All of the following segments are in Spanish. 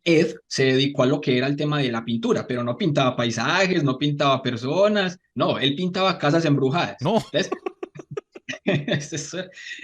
Ed se dedicó a lo que era el tema de la pintura, pero no pintaba paisajes, no pintaba personas, no, él pintaba casas embrujadas. No. Entonces,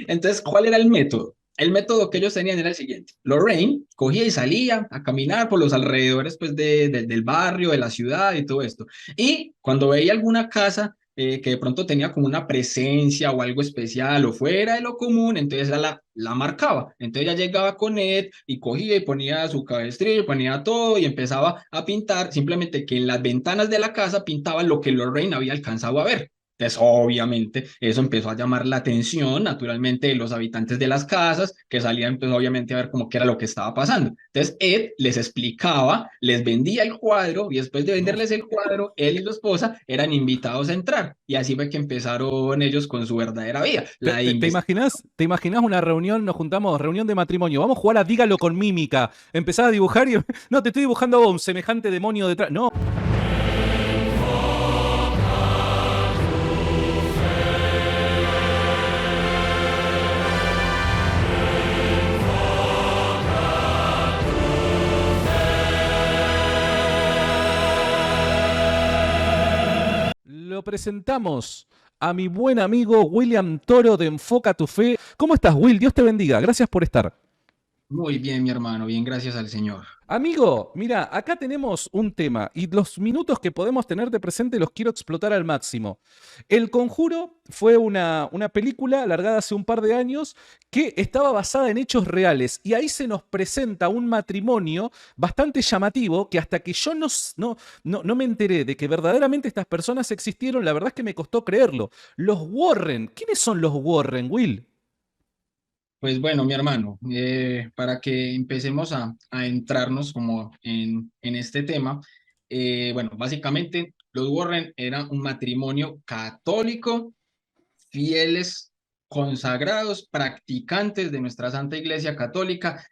entonces, ¿cuál era el método? El método que ellos tenían era el siguiente. Lorraine cogía y salía a caminar por los alrededores pues, del barrio, de la ciudad y todo esto. Y cuando veía alguna casa que de pronto tenía como una presencia o algo especial o fuera de lo común, entonces ella la marcaba. Entonces ella llegaba con Ed y cogía y ponía su cabestrillo, ponía todo y empezaba a pintar, simplemente que en las ventanas de la casa pintaba lo que Lorraine había alcanzado a ver. Entonces, obviamente, eso empezó a llamar la atención, naturalmente, de los habitantes de las casas, que salían, pues, obviamente, a ver cómo qué era lo que estaba pasando. Entonces, Ed les explicaba, les vendía el cuadro, y después de No. venderles el cuadro, él y su esposa eran invitados a entrar. Y así fue que empezaron ellos con su verdadera vida, ¿Te, la de te, te investigar. imaginas, te imaginas una reunión, nos juntamos, reunión de matrimonio, vamos a jugar a Dígalo con mímica, empezás a dibujar y no, te estoy dibujando a vos, un semejante demonio detrás. No, lo presentamos a mi buen amigo William Toro de Enfoca tu Fe. ¿Cómo estás, Will? Dios te bendiga. Gracias por estar. Muy bien, mi hermano, bien, gracias al Señor. Amigo, mira, acá tenemos un tema y los minutos que podemos tener de presente los quiero explotar al máximo. El Conjuro fue una película largada hace un par de años que estaba basada en hechos reales y ahí se nos presenta un matrimonio bastante llamativo que hasta que yo no me enteré de que verdaderamente estas personas existieron, la verdad es que me costó creerlo. Los Warren, ¿quiénes son los Warren, Will? Pues bueno, mi hermano, para que empecemos a entrarnos como en este tema, bueno, básicamente los Warren eran un matrimonio católico, fieles, consagrados, practicantes de nuestra Santa Iglesia Católica.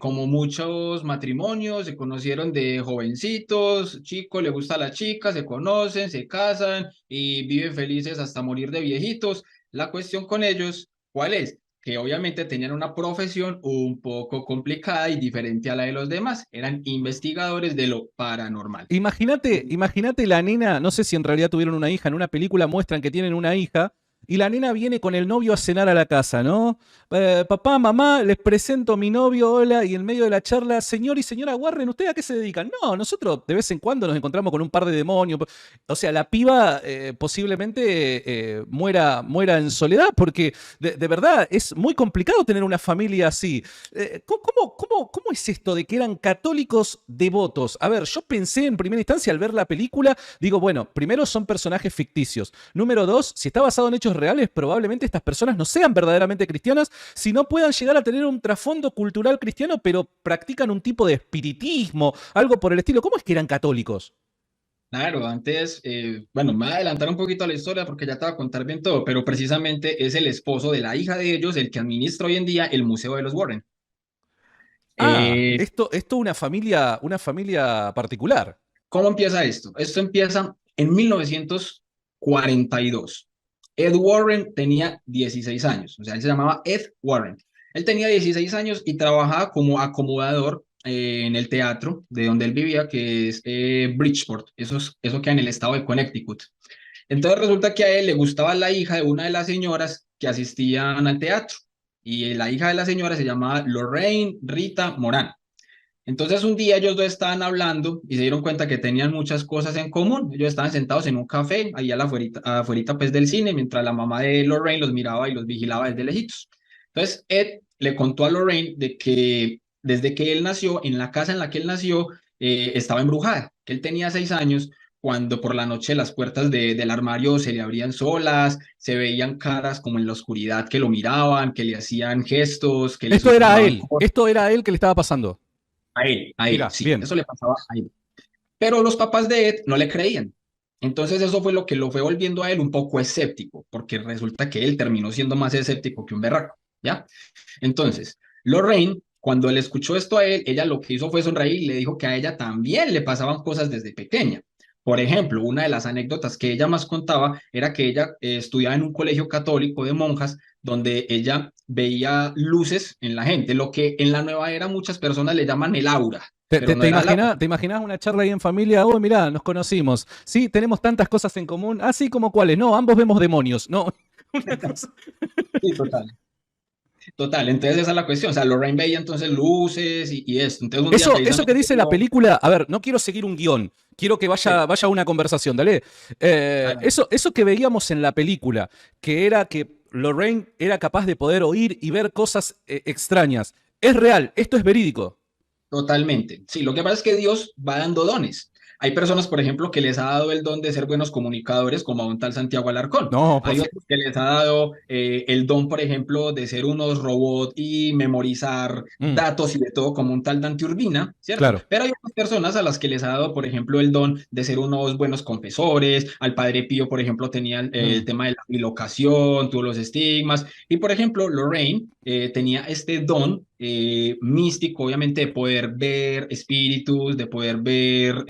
Como muchos matrimonios, se conocieron de jovencitos, chico, le gusta a la chica, se conocen, se casan y viven felices hasta morir de viejitos. La cuestión con ellos, ¿cuál es? Que obviamente tenían una profesión un poco complicada y diferente a la de los demás. Eran investigadores de lo paranormal. Imagínate la nena, no sé si en realidad tuvieron una hija, en una película muestran que tienen una hija, y la nena viene con el novio a cenar a la casa, ¿no? Papá, mamá, les presento a mi novio, hola, y en medio de la charla, señor y señora Warren, ¿ustedes a qué se dedican? No, nosotros de vez en cuando nos encontramos con un par de demonios. O sea, la piba posiblemente muera en soledad, porque de verdad es muy complicado tener una familia así. ¿Cómo es esto de que eran católicos devotos? A ver, yo pensé en primera instancia al ver la película, digo, bueno, primero son personajes ficticios. Número dos, si está basado en hechos reales, probablemente estas personas no sean verdaderamente cristianas, si no puedan llegar a tener un trasfondo cultural cristiano, pero practican un tipo de espiritismo, algo por el estilo. ¿Cómo es que eran católicos? Claro, antes, bueno, me voy a adelantar un poquito a la historia porque ya te voy a contar bien todo, pero precisamente es el esposo de la hija de ellos el que administra hoy en día el Museo de los Warren. Ah, Eh, esto una familia particular. ¿Cómo empieza esto? Esto empieza en 1942. Ed Warren tenía 16 años, o sea, él se llamaba Ed Warren. Él tenía 16 años y trabajaba como acomodador en el teatro de donde él vivía, que es Bridgeport, eso queda en el estado de Connecticut. Entonces resulta que a él le gustaba la hija de una de las señoras que asistían al teatro y la hija de la señora se llamaba Lorraine Rita Moran. Entonces un día ellos dos estaban hablando y se dieron cuenta que tenían muchas cosas en común. Ellos estaban sentados en un café, ahí a la afuerita pues del cine, mientras la mamá de Lorraine los miraba y los vigilaba desde lejitos. Entonces Ed le contó a Lorraine de que desde que él nació, en la casa en la que él nació, estaba embrujada, que él tenía 6 años cuando por la noche las puertas del armario se le abrían solas, se veían caras como en la oscuridad que lo miraban, que le hacían gestos, que le susurraban cosas. Esto era a él que le estaba pasando. A él, Mira, sí, bien. eso le pasaba a él. Pero los papás de Ed no le creían. Entonces eso fue lo que lo fue volviendo a él un poco escéptico, porque resulta que él terminó siendo más escéptico que un berraco, ¿ya? Entonces, Lorraine, cuando le escuchó esto a él, ella lo que hizo fue sonreír y le dijo que a ella también le pasaban cosas desde pequeña. Por ejemplo, una de las anécdotas que ella más contaba era que ella estudiaba en un colegio católico de monjas donde ella veía luces en la gente, lo que en la nueva era muchas personas le llaman el aura. pero no era la... ¿Te imaginás una charla ahí en familia? Oh, mirá, nos conocimos. Sí, tenemos tantas cosas en común. Así como cuáles. No, ambos vemos demonios. No, una cosa. Sí, total. Total, entonces esa es la cuestión. O sea, Lorraine veía entonces luces y esto. Entonces un día Eso que precisamente dice la película, a ver, no quiero seguir un guión, quiero que sí, vaya una conversación, dale. hágale. Eso que veíamos en la película, que era que Lorraine era capaz de poder oír y ver cosas extrañas, es real, esto es verídico. Totalmente. Sí, lo que pasa es que Dios va dando dones. Hay personas, por ejemplo, que les ha dado el don de ser buenos comunicadores, como a un tal Santiago Alarcón. No, por Hay favor. otros que les ha dado el don, por ejemplo, de ser unos robots y memorizar Mm, datos y de todo, como un tal Dante Urbina, ¿cierto? claro. Pero hay otras personas a las que les ha dado, por ejemplo, el don de ser unos buenos confesores. Al Padre Pío, por ejemplo, tenía el Mm. tema de la bilocación, tuvo los estigmas. Y, por ejemplo, Lorraine tenía este don místico, obviamente, de poder ver espíritus, de poder ver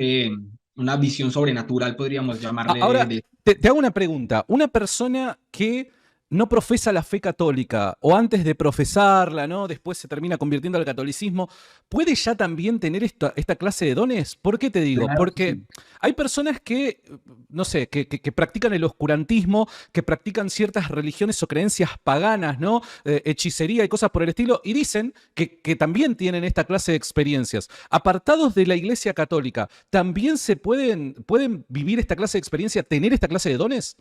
una visión sobrenatural, podríamos llamarle. Ahora, te hago una pregunta. Una persona que no profesa la fe católica o antes de profesarla, ¿no? Después se termina convirtiendo al catolicismo, ¿puede ya también tener esta clase de dones? ¿Por qué te digo? Claro que Porque sí. hay personas que, no sé, que practican el oscurantismo, que practican ciertas religiones o creencias paganas, ¿no? Hechicería y cosas por el estilo, y dicen que también tienen esta clase de experiencias. Apartados de la Iglesia Católica, ¿también pueden vivir esta clase de experiencia, tener esta clase de dones?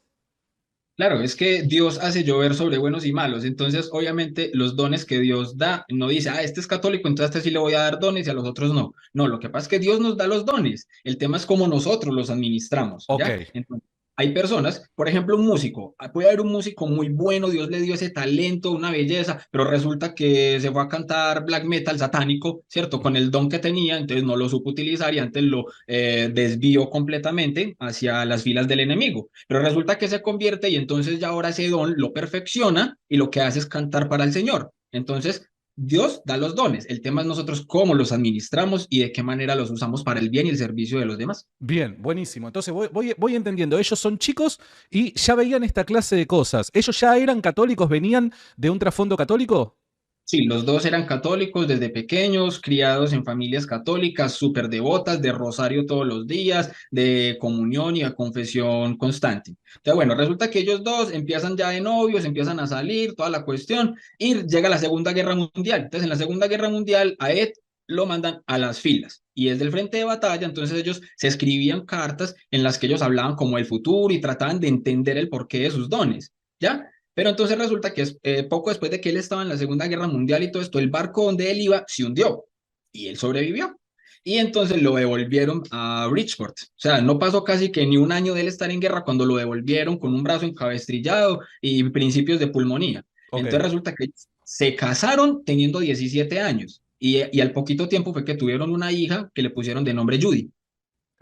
Claro, es que Dios hace llover sobre buenos y malos. Entonces, obviamente, los dones que Dios da, no dice, ah, este es católico, entonces a este sí le voy a dar dones y a los otros no. No, lo que pasa es que Dios nos da los dones. El tema es cómo nosotros los administramos, Ok. ¿ya? Entonces, hay personas, por ejemplo, un músico. Puede haber un músico muy bueno, Dios le dio ese talento, una belleza, pero resulta que se fue a cantar black metal satánico, ¿cierto? Con el don que tenía, entonces no lo supo utilizar y antes lo desvió completamente hacia las filas del enemigo. Pero resulta que se convierte y entonces ya ahora ese don lo perfecciona y lo que hace es cantar para el Señor. Entonces, Dios da los dones. El tema es nosotros cómo los administramos y de qué manera los usamos para el bien y el servicio de los demás. Bien, buenísimo. Entonces voy entendiendo. Ellos son chicos y ya veían esta clase de cosas. ¿Ellos ya eran católicos? ¿Venían de un trasfondo católico? Sí, los dos eran católicos desde pequeños, criados en familias católicas, súper devotas, de rosario todos los días, de comunión y a confesión constante. Entonces, bueno, resulta que ellos dos empiezan ya de novios, empiezan a salir, toda la cuestión, y llega la Segunda Guerra Mundial. Entonces, en la Segunda Guerra Mundial, a Ed lo mandan a las filas y es del frente de batalla, entonces ellos se escribían cartas en las que ellos hablaban como el futuro y trataban de entender el porqué de sus dones, ¿ya? Pero entonces resulta que poco después de que él estaba en la Segunda Guerra Mundial y todo esto, el barco donde él iba se hundió y él sobrevivió. Y entonces lo devolvieron a Bridgeport. O sea, no pasó casi que ni un año de él estar en guerra cuando lo devolvieron con un brazo encabestrillado y principios de pulmonía. Ok. Entonces resulta que se casaron teniendo 17 años y al poquito tiempo fue que tuvieron una hija que le pusieron de nombre Judy.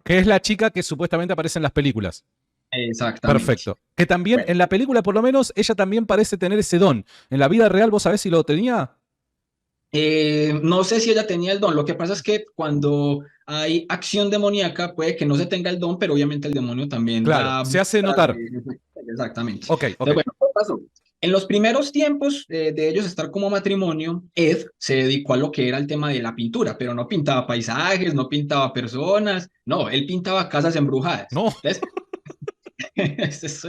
Que es la chica que supuestamente aparece en las películas. Exactamente. Perfecto. Que también, Bueno. en la película por lo menos, ella también parece tener ese don. En la vida real, ¿vos sabés si lo tenía? No sé si ella tenía el don. Lo que pasa es que cuando hay acción demoníaca, puede que no se tenga el don, pero obviamente el demonio también Claro, da se hace muestras notar. de... Exactamente. Ok, ok. Entonces, bueno, ¿qué pasó? En los primeros tiempos de ellos estar como matrimonio, Ed se dedicó a lo que era el tema de la pintura, pero no pintaba paisajes, no pintaba personas, no, él pintaba casas embrujadas. No. Entonces,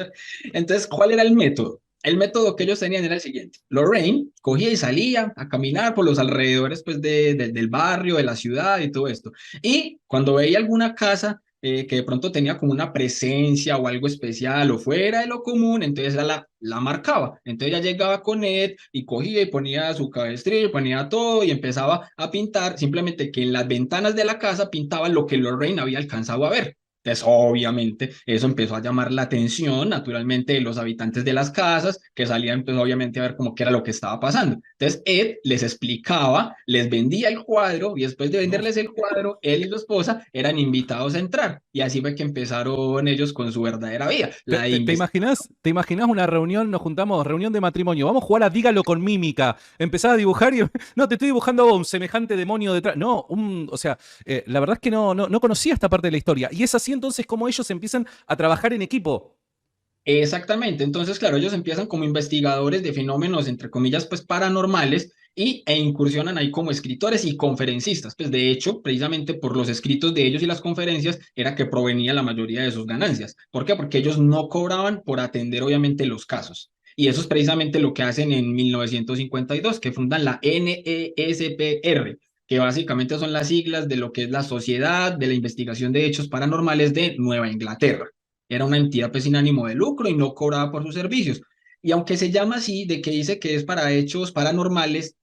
entonces, ¿cuál era el método? El método que ellos tenían era el siguiente. Lorraine cogía y salía a caminar por los alrededores pues, del barrio, de la ciudad y todo esto. Y cuando veía alguna casa que de pronto tenía como una presencia o algo especial o fuera de lo común, entonces ella la marcaba. Entonces ella llegaba con Ed y cogía y ponía su cabestrillo, ponía todo y empezaba a pintar, simplemente que en las ventanas de la casa pintaba lo que Lorraine había alcanzado a ver. Entonces, obviamente, eso empezó a llamar la atención, naturalmente, de los habitantes de las casas, que salían, pues, obviamente, a ver cómo qué era lo que estaba pasando. Entonces, Ed les explicaba, les vendía el cuadro, y después de No. venderles el cuadro, él y su esposa eran invitados a entrar. Y así fue que empezaron ellos con su verdadera vida, la de investigación. Te imaginás una reunión, nos juntamos, reunión de matrimonio, vamos a jugar a Dígalo con mímica, empezás a dibujar y, no, te estoy dibujando a vos, un semejante demonio detrás, no, o sea, la verdad es que no conocía esta parte de la historia, y es así entonces como ellos empiezan a trabajar en equipo. Exactamente, entonces claro, ellos empiezan como investigadores de fenómenos, entre comillas, pues paranormales, e incursionan ahí como escritores y conferencistas. Pues de hecho, precisamente por los escritos de ellos y las conferencias era que provenía la mayoría de sus ganancias. ¿Por qué? Porque ellos no cobraban por atender obviamente los casos. Y eso es precisamente lo que hacen en 1952, que fundan la NESPR, que básicamente son las siglas de lo que es la Sociedad de la Investigación de Hechos Paranormales de Nueva Inglaterra. Era una entidad pues sin ánimo de lucro y no cobraba por sus servicios. Y aunque se llama así, de que dice que es para hechos paranormales,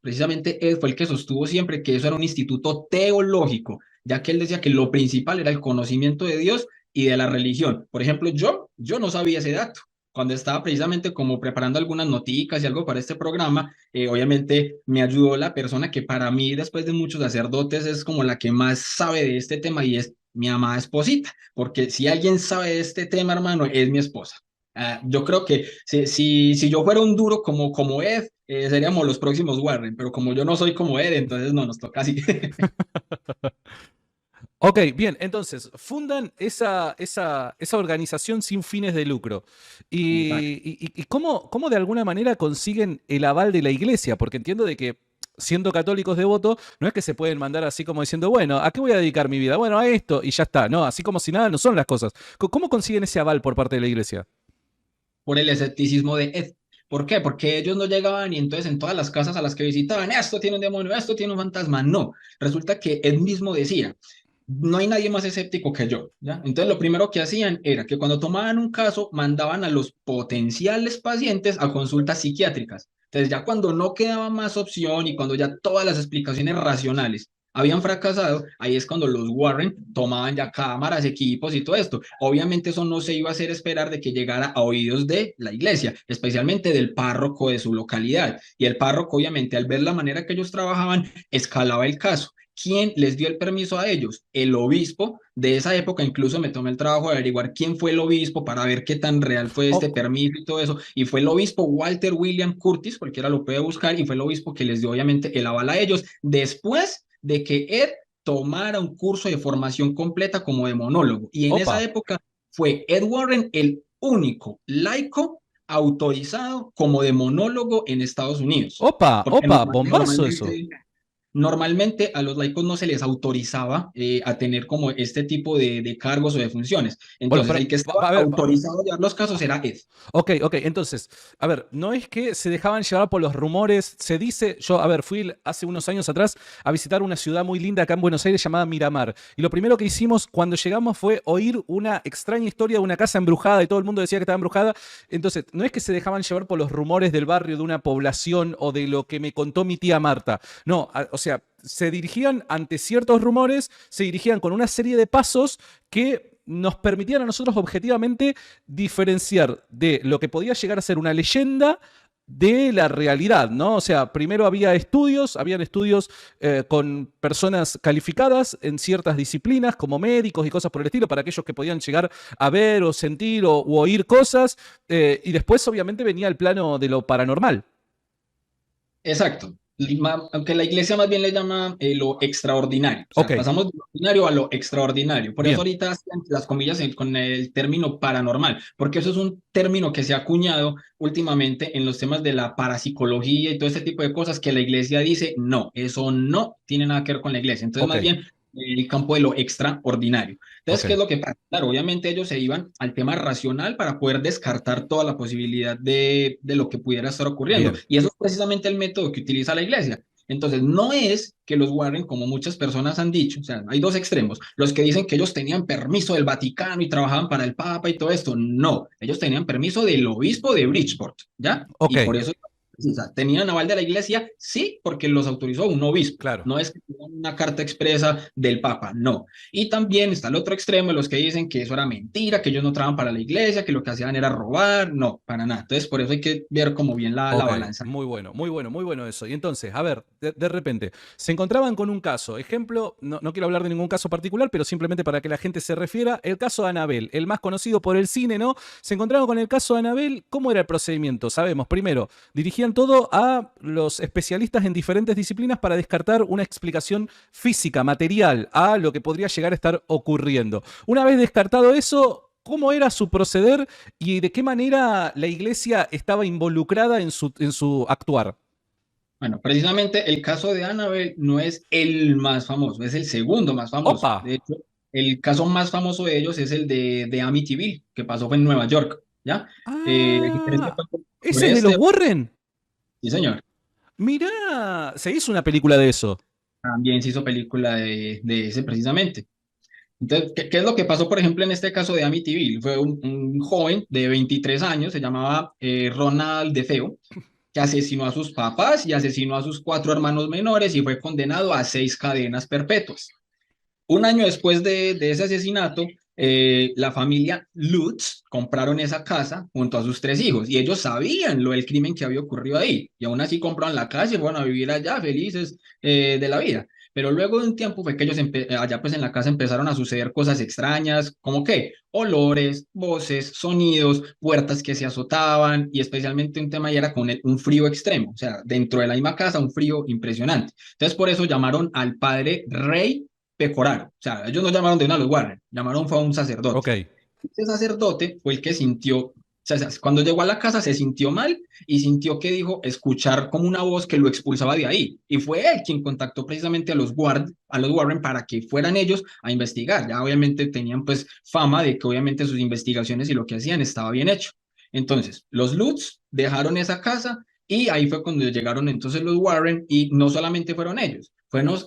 precisamente Ed fue el que sostuvo siempre que eso era un instituto teológico, ya que él decía que lo principal era el conocimiento de Dios y de la religión. Por ejemplo, yo no sabía ese dato. Cuando estaba precisamente como preparando algunas noticas y algo para este programa, obviamente me ayudó la persona que para mí, después de muchos sacerdotes, es como la que más sabe de este tema y es mi amada esposita, porque si alguien sabe de este tema, hermano, es mi esposa. Yo creo que si yo fuera un duro como Ed, seríamos los próximos Warren, pero como yo no soy como Ed, entonces no nos toca así. Ok, bien, entonces fundan esa organización sin fines de lucro. Exacto. ¿Y cómo de alguna manera consiguen el aval de la iglesia? Porque entiendo de que siendo católicos devotos, no es que se pueden mandar así como diciendo, bueno, ¿a qué voy a dedicar mi vida? Bueno, a esto y ya está. No, así como si nada, no son las cosas. ¿Cómo consiguen ese aval por parte de la iglesia? Por el escepticismo de Ed. ¿Por qué? Porque ellos no llegaban y entonces en todas las casas a las que visitaban, esto tiene un demonio, esto tiene un fantasma. No, resulta que Ed mismo decía, no hay nadie más escéptico que yo, ¿ya? Entonces lo primero que hacían era que cuando tomaban un caso, mandaban a los potenciales pacientes a consultas psiquiátricas. Entonces ya cuando no quedaba más opción y cuando ya todas las explicaciones racionales habían fracasado, ahí es cuando los Warren tomaban ya cámaras, equipos y todo esto. Obviamente eso no se iba a hacer esperar de que llegara a oídos de la iglesia, especialmente del párroco de su localidad. Y el párroco, obviamente, al ver la manera que ellos trabajaban, escalaba el caso. ¿Quién les dio el permiso a ellos? El obispo de esa época. Incluso me tomé el trabajo de averiguar quién fue el obispo para ver qué tan real fue este Oh, permiso y todo eso. Y fue el obispo Walter William Curtis, cualquiera lo puede buscar, y fue el obispo que les dio obviamente el aval a ellos después de que Ed tomara un curso de formación completa como demonólogo. Y en esa opa, época fue Ed Warren el único laico autorizado como demonólogo en Estados Unidos. opa, Porque opa, bombazo eso. normalmente a los laicos no se les autorizaba a tener como este tipo de cargos o de funciones. Bueno, Entonces, pero, el que estaba a ver, autorizado a llevar los casos era Ed. ok, ok, entonces, a ver, no es que se dejaban llevar por los rumores, se dice, yo, a ver, fui hace unos años atrás a visitar una ciudad muy linda acá en Buenos Aires llamada Miramar, y lo primero que hicimos cuando llegamos fue oír una extraña historia de una casa embrujada y todo el mundo decía que estaba embrujada, entonces, no es que se dejaban llevar por los rumores del barrio, de una población o de lo que me contó mi tía Marta, no, o sea, se dirigían ante ciertos rumores, se dirigían con una serie de pasos que nos permitían a nosotros objetivamente diferenciar de lo que podía llegar a ser una leyenda de la realidad, ¿no? O sea, primero habían estudios con personas calificadas en ciertas disciplinas, como médicos y cosas por el estilo, para aquellos que podían llegar a ver o sentir o oír cosas, y después obviamente venía el plano de lo paranormal. Exacto. Aunque la iglesia más bien le llama lo extraordinario. O Ok, sea, pasamos de lo ordinario a lo extraordinario. Por eso bien. ahorita hacen las comillas con el término paranormal, porque eso es un término que se ha acuñado últimamente en los temas de la parapsicología y todo ese tipo de cosas que la iglesia dice, no, eso no tiene nada que ver con la iglesia. Entonces, Ok, más bien el campo de lo extraordinario. Entonces, ¿qué ok, es lo que pasa? Claro, obviamente ellos se iban al tema racional para poder descartar toda la posibilidad de lo que pudiera estar ocurriendo. bien. Y eso es precisamente el método que utiliza la iglesia. Entonces, no es que los Warren, como muchas personas han dicho, o sea, hay dos extremos, los que dicen que ellos tenían permiso del Vaticano y trabajaban para el Papa y todo esto, no, ellos tenían permiso del obispo de Bridgeport, ¿ya? Ok, Y por eso, o sea, tenían aval de la iglesia, sí, porque los autorizó un obispo, claro. no es que tengan una carta expresa del Papa, no. Y también está el otro extremo, los que dicen que eso era mentira, que ellos no trabajaban para la iglesia, que lo que hacían era robar, no, para nada. Entonces, por eso hay que ver como bien la Ok, balanza. muy bueno, muy bueno, muy bueno eso. Y entonces, a ver, de repente, se encontraban con un caso. Ejemplo, no quiero hablar de ningún caso particular, pero simplemente para que la gente se refiera, el caso de Anabel, el más conocido por el cine, ¿no? Se encontraban con el caso de Anabel, ¿cómo era el procedimiento? Sabemos, primero, dirigían todo a los especialistas en diferentes disciplinas para descartar una explicación física, material, a lo que podría llegar a estar ocurriendo. Una vez descartado eso, ¿cómo era su proceder y de qué manera la iglesia estaba involucrada en su actuar? Bueno, precisamente el caso de Annabelle no es el más famoso, es el segundo más famoso. ¡Opa! De hecho, el caso más famoso de ellos es el de Amityville, que pasó fue en Nueva York, ¿ya? En este Ah, caso, ¿ese sobre es de los este, Warren? sí señor, Mirá, se hizo una película de eso. también se hizo película de ese precisamente. Entonces, ¿qué es lo que pasó, por ejemplo, en este caso de Amityville? Fue un joven de 23 años, se llamaba Ronald DeFeo, que asesinó a sus papás y asesinó a sus cuatro hermanos menores y fue condenado a 6 cadenas perpetuas. Un año después de ese asesinato, la familia Lutz compraron esa casa junto a sus 3 hijos y ellos sabían lo del crimen que había ocurrido ahí y aún así compraron la casa y fueron a vivir allá felices de la vida. Pero luego de un tiempo fue que ellos allá pues en la casa empezaron a suceder cosas extrañas, como que olores, voces, sonidos, puertas que se azotaban y especialmente un tema y era con un frío extremo, o sea, dentro de la misma casa un frío impresionante. Entonces por eso llamaron al padre Rey Pecoraro. O sea, ellos no llamaron de una a los Warren, llamaron fue a un sacerdote. Ok. Ese sacerdote fue el que sintió, o sea, cuando llegó a la casa se sintió mal y sintió que dijo escuchar como una voz que lo expulsaba de ahí. Y fue él quien contactó precisamente a los Warren para que fueran ellos a investigar. Ya obviamente tenían pues fama de que obviamente sus investigaciones y lo que hacían estaba bien hecho. Entonces, los Lutz dejaron esa casa y ahí fue cuando llegaron entonces los Warren y no solamente fueron ellos,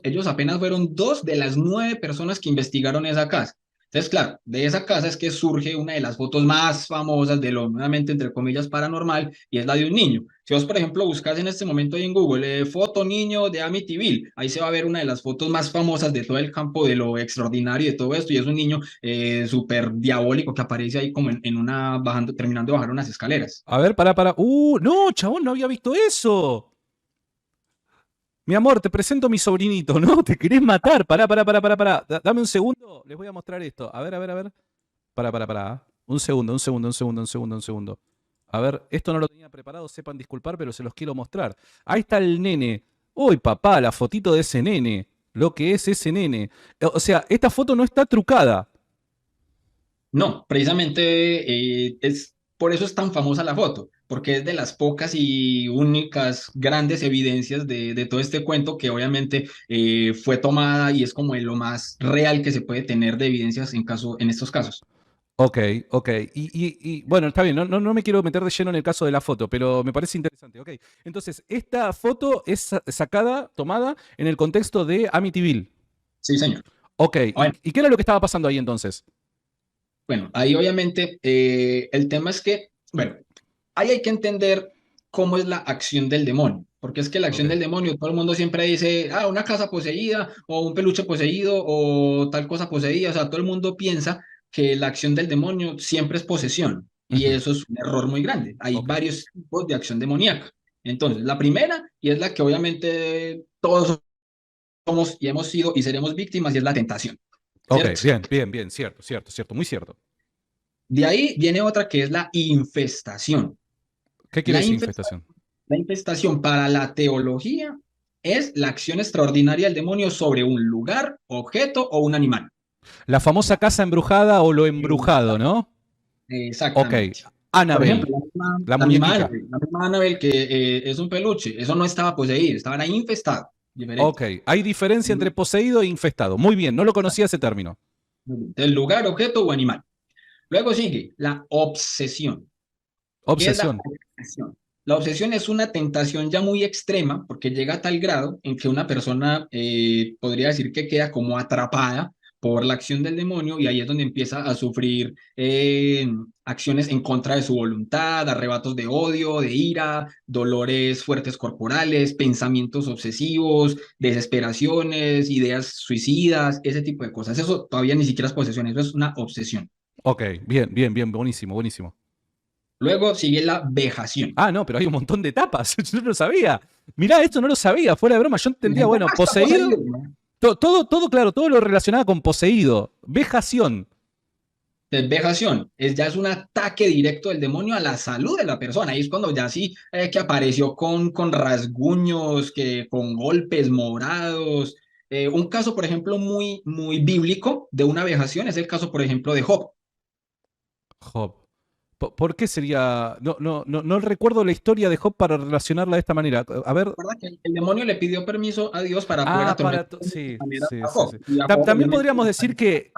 ellos apenas fueron 2 de las 9 personas que investigaron esa casa. Entonces, claro, de esa casa es que surge una de las fotos más famosas de lo nuevamente, entre comillas, paranormal, y es la de un niño. Si vos, por ejemplo, buscas en este momento ahí en Google, foto niño de Amityville, ahí se va a ver una de las fotos más famosas de todo el campo de lo extraordinario de todo esto, y es un niño súper diabólico que aparece ahí como en una, bajando, terminando de bajar unas escaleras. A ver, pará. No, chabón, no había visto eso. Mi amor, te presento a mi sobrinito, ¿no? ¿Te querés matar? Pará. Dame un segundo, les voy a mostrar esto. A ver. Pará. Un segundo. A ver, esto no lo tenía preparado, sepan disculpar, pero se los quiero mostrar. Ahí está el nene. Uy, papá, la fotito de ese nene. Lo que es ese nene. O sea, esta foto no está trucada. No, precisamente por eso es tan famosa la foto, porque es de las pocas y únicas grandes evidencias de todo este cuento que obviamente fue tomada y es como de lo más real que se puede tener de evidencias en estos casos. Ok, ok. Bueno, está bien, no me quiero meter de lleno en el caso de la foto, pero me parece interesante. Ok, entonces, esta foto es sacada, tomada en el contexto de Amityville. Sí, señor. Ok, Bueno, ¿y qué era lo que estaba pasando ahí entonces? bueno, ahí obviamente el tema es que, bueno, ahí hay que entender cómo es la acción del demonio, porque es que la acción Ok. del demonio, todo el mundo siempre dice, una casa poseída o un peluche poseído o tal cosa poseída, o sea, todo el mundo piensa que la acción del demonio siempre es posesión y Ujú, eso es un error muy grande. Hay ok, varios tipos de acción demoníaca. Entonces, la primera, y es la que obviamente todos somos y hemos sido y seremos víctimas, y es la tentación, ok, ¿cierto? bien, cierto, muy cierto. De ahí viene otra que es la infestación. ¿Qué quiere La decir infestación infestación? La infestación para la teología es la acción extraordinaria del demonio sobre un lugar, objeto o un animal. La famosa casa embrujada o lo embrujado, Exact- ¿no? Ok, Exactamente. Por ejemplo, Annabelle, la muñequita. La misma Annabelle que es un peluche, eso no estaba poseído, estaba ahí infestado. Diferente. Ok, hay diferencia entre poseído e infestado. Muy bien, no lo conocía ese término. El lugar, objeto o animal. Luego sigue la obsesión. ¿Qué es la Obsesión. obsesión? La obsesión es una tentación ya muy extrema porque llega a tal grado en que una persona podría decir que queda como atrapada por la acción del demonio y ahí es donde empieza a sufrir acciones en contra de su voluntad, arrebatos de odio, de ira, dolores fuertes corporales, pensamientos obsesivos, desesperaciones, ideas suicidas, ese tipo de cosas. Eso todavía ni siquiera es posesión, eso es una obsesión. Ok, bien, buenísimo. Luego sigue la vejación. Ah, no, pero hay un montón de etapas. Yo no lo sabía. Mirá, esto no lo sabía. Fuera de broma, yo La entendía, gente, bueno, está poseído. poseído, ¿no? Todo claro, todo lo relacionado con poseído. Vejación. Vejación ya es un ataque directo del demonio a la salud de la persona. Ahí es cuando ya sí que apareció con rasguños, que, con golpes morados. Un caso, por ejemplo, muy bíblico de una vejación es el caso, por ejemplo, de Job. Job. ¿Por qué sería? No recuerdo la historia de Job para relacionarla de esta manera. A ver. Recuerda que el demonio le pidió permiso a Dios para poder atormentar de esta Sí, manera sí, a sí, Job. sí. Y a Job, También obviamente, podríamos decir que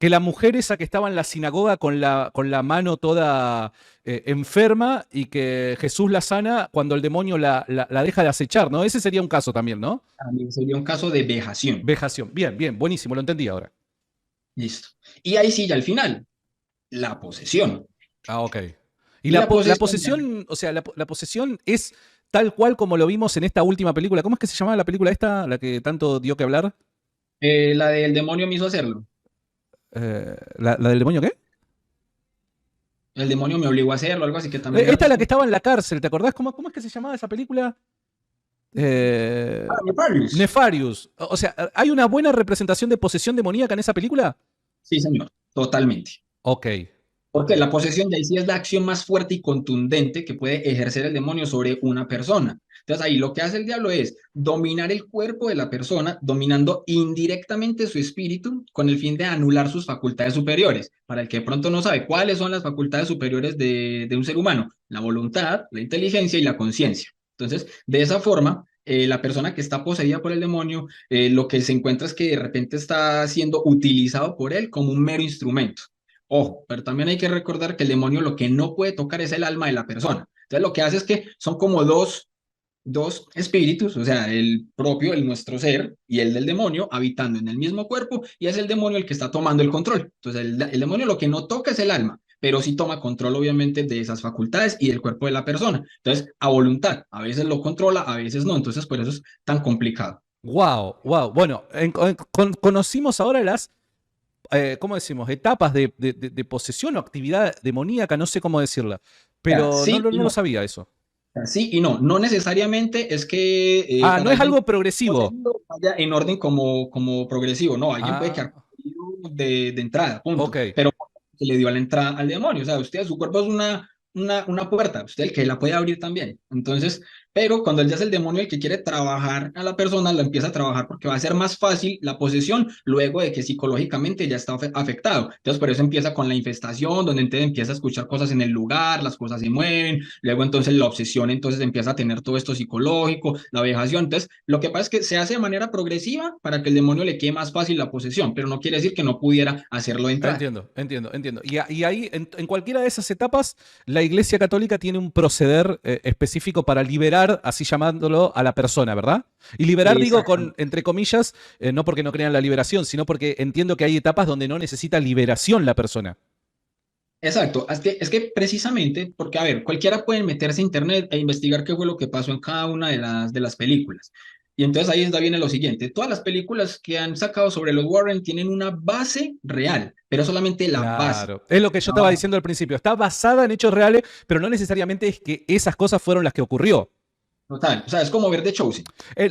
la mujer esa que estaba en la sinagoga con la mano toda enferma y que Jesús la sana cuando el demonio la deja de acechar, ¿no? Ese sería un caso también, ¿no? también sería un caso de vejación. Vejación. Bien, bien, buenísimo, lo entendí ahora. Listo. Y ahí sí, ya al final, la posesión. Ah, ok. Y Y la la posesión ya, posesión, o sea, la posesión es tal cual como lo vimos en esta última película. ¿Cómo es que se llamaba la película esta, la que tanto dio que hablar? la del demonio me hizo hacerlo. La del demonio qué? El demonio me obligó a hacerlo, algo así que también era Esta es pues la que como... estaba en la cárcel, ¿te acordás? ¿Cómo es que se llamaba esa película? Ah, Eh, Nefarious. Nefarious. O sea, ¿hay una buena representación de posesión demoníaca en esa película? Sí, señor, totalmente. Ok, ok. Porque la posesión de ahí sí es la acción más fuerte y contundente que puede ejercer el demonio sobre una persona. Entonces ahí lo que hace el diablo es dominar el cuerpo de la persona, dominando indirectamente su espíritu con el fin de anular sus facultades superiores. Para el que de pronto no sabe cuáles son las facultades superiores de un ser humano, la voluntad, la inteligencia y la conciencia. Entonces, de esa forma, la persona que está poseída por el demonio, lo que se encuentra es que de repente está siendo utilizado por él como un mero instrumento. Ojo, pero también hay que recordar que el demonio lo que no puede tocar es el alma de la persona. Entonces lo que hace es que son como dos espíritus, o sea, el propio, el nuestro ser y el del demonio habitando en el mismo cuerpo y es el demonio el que está tomando el control. Entonces el demonio lo que no toca es el alma, pero sí toma control obviamente de esas facultades y del cuerpo de la persona. Entonces, a voluntad, a veces lo controla, a veces no. Entonces, por eso es tan complicado. Wow, wow. Bueno, conocimos ahora las, ¿cómo decimos? Etapas de posesión o actividad demoníaca, no sé cómo decirla. O sea, Pero sí y no lo no. sabía eso. O sea, sí y no. No necesariamente es que Ah, no para es alguien algo progresivo. poseído vaya en orden como progresivo. No, alguien puede quedar Ah, poseído de entrada, punto. ok. Pero se le dio a la entrada al demonio. O sea, usted, su cuerpo es una puerta, usted el que la puede abrir también. Entonces, pero cuando él ya es el demonio el que quiere trabajar a la persona, la empieza a trabajar porque va a ser más fácil la posesión luego de que psicológicamente ya está afectado. Entonces, por eso empieza con la infestación, donde entonces empieza a escuchar cosas en el lugar, las cosas se mueven, luego entonces la obsesión, entonces empieza a tener todo esto psicológico, la vejación. Entonces, lo que pasa es que se hace de manera progresiva para que el demonio le quede más fácil la posesión, pero no quiere decir que no pudiera hacerlo de entrada. Entiendo, entiendo, entiendo. Y ahí, en cualquiera de esas etapas, la Iglesia Católica tiene un proceder específico para liberar, así llamándolo, a la persona, ¿verdad? Y liberar, digo, con, Exactamente. entre comillas, no porque no crean la liberación, sino porque entiendo que hay etapas donde no necesita liberación la persona. Exacto, es que precisamente, porque a ver, cualquiera puede meterse a internet e investigar qué fue lo que pasó en cada una de las películas. Y entonces ahí está viene lo siguiente, todas las películas que han sacado sobre los Warren tienen una base real, pero solamente la base. Claro, es lo que yo estaba Ah, diciendo al principio. Está basada en hechos reales, pero no necesariamente es que esas cosas fueron las que ocurrió. total, o sea, es como ver The Chosen.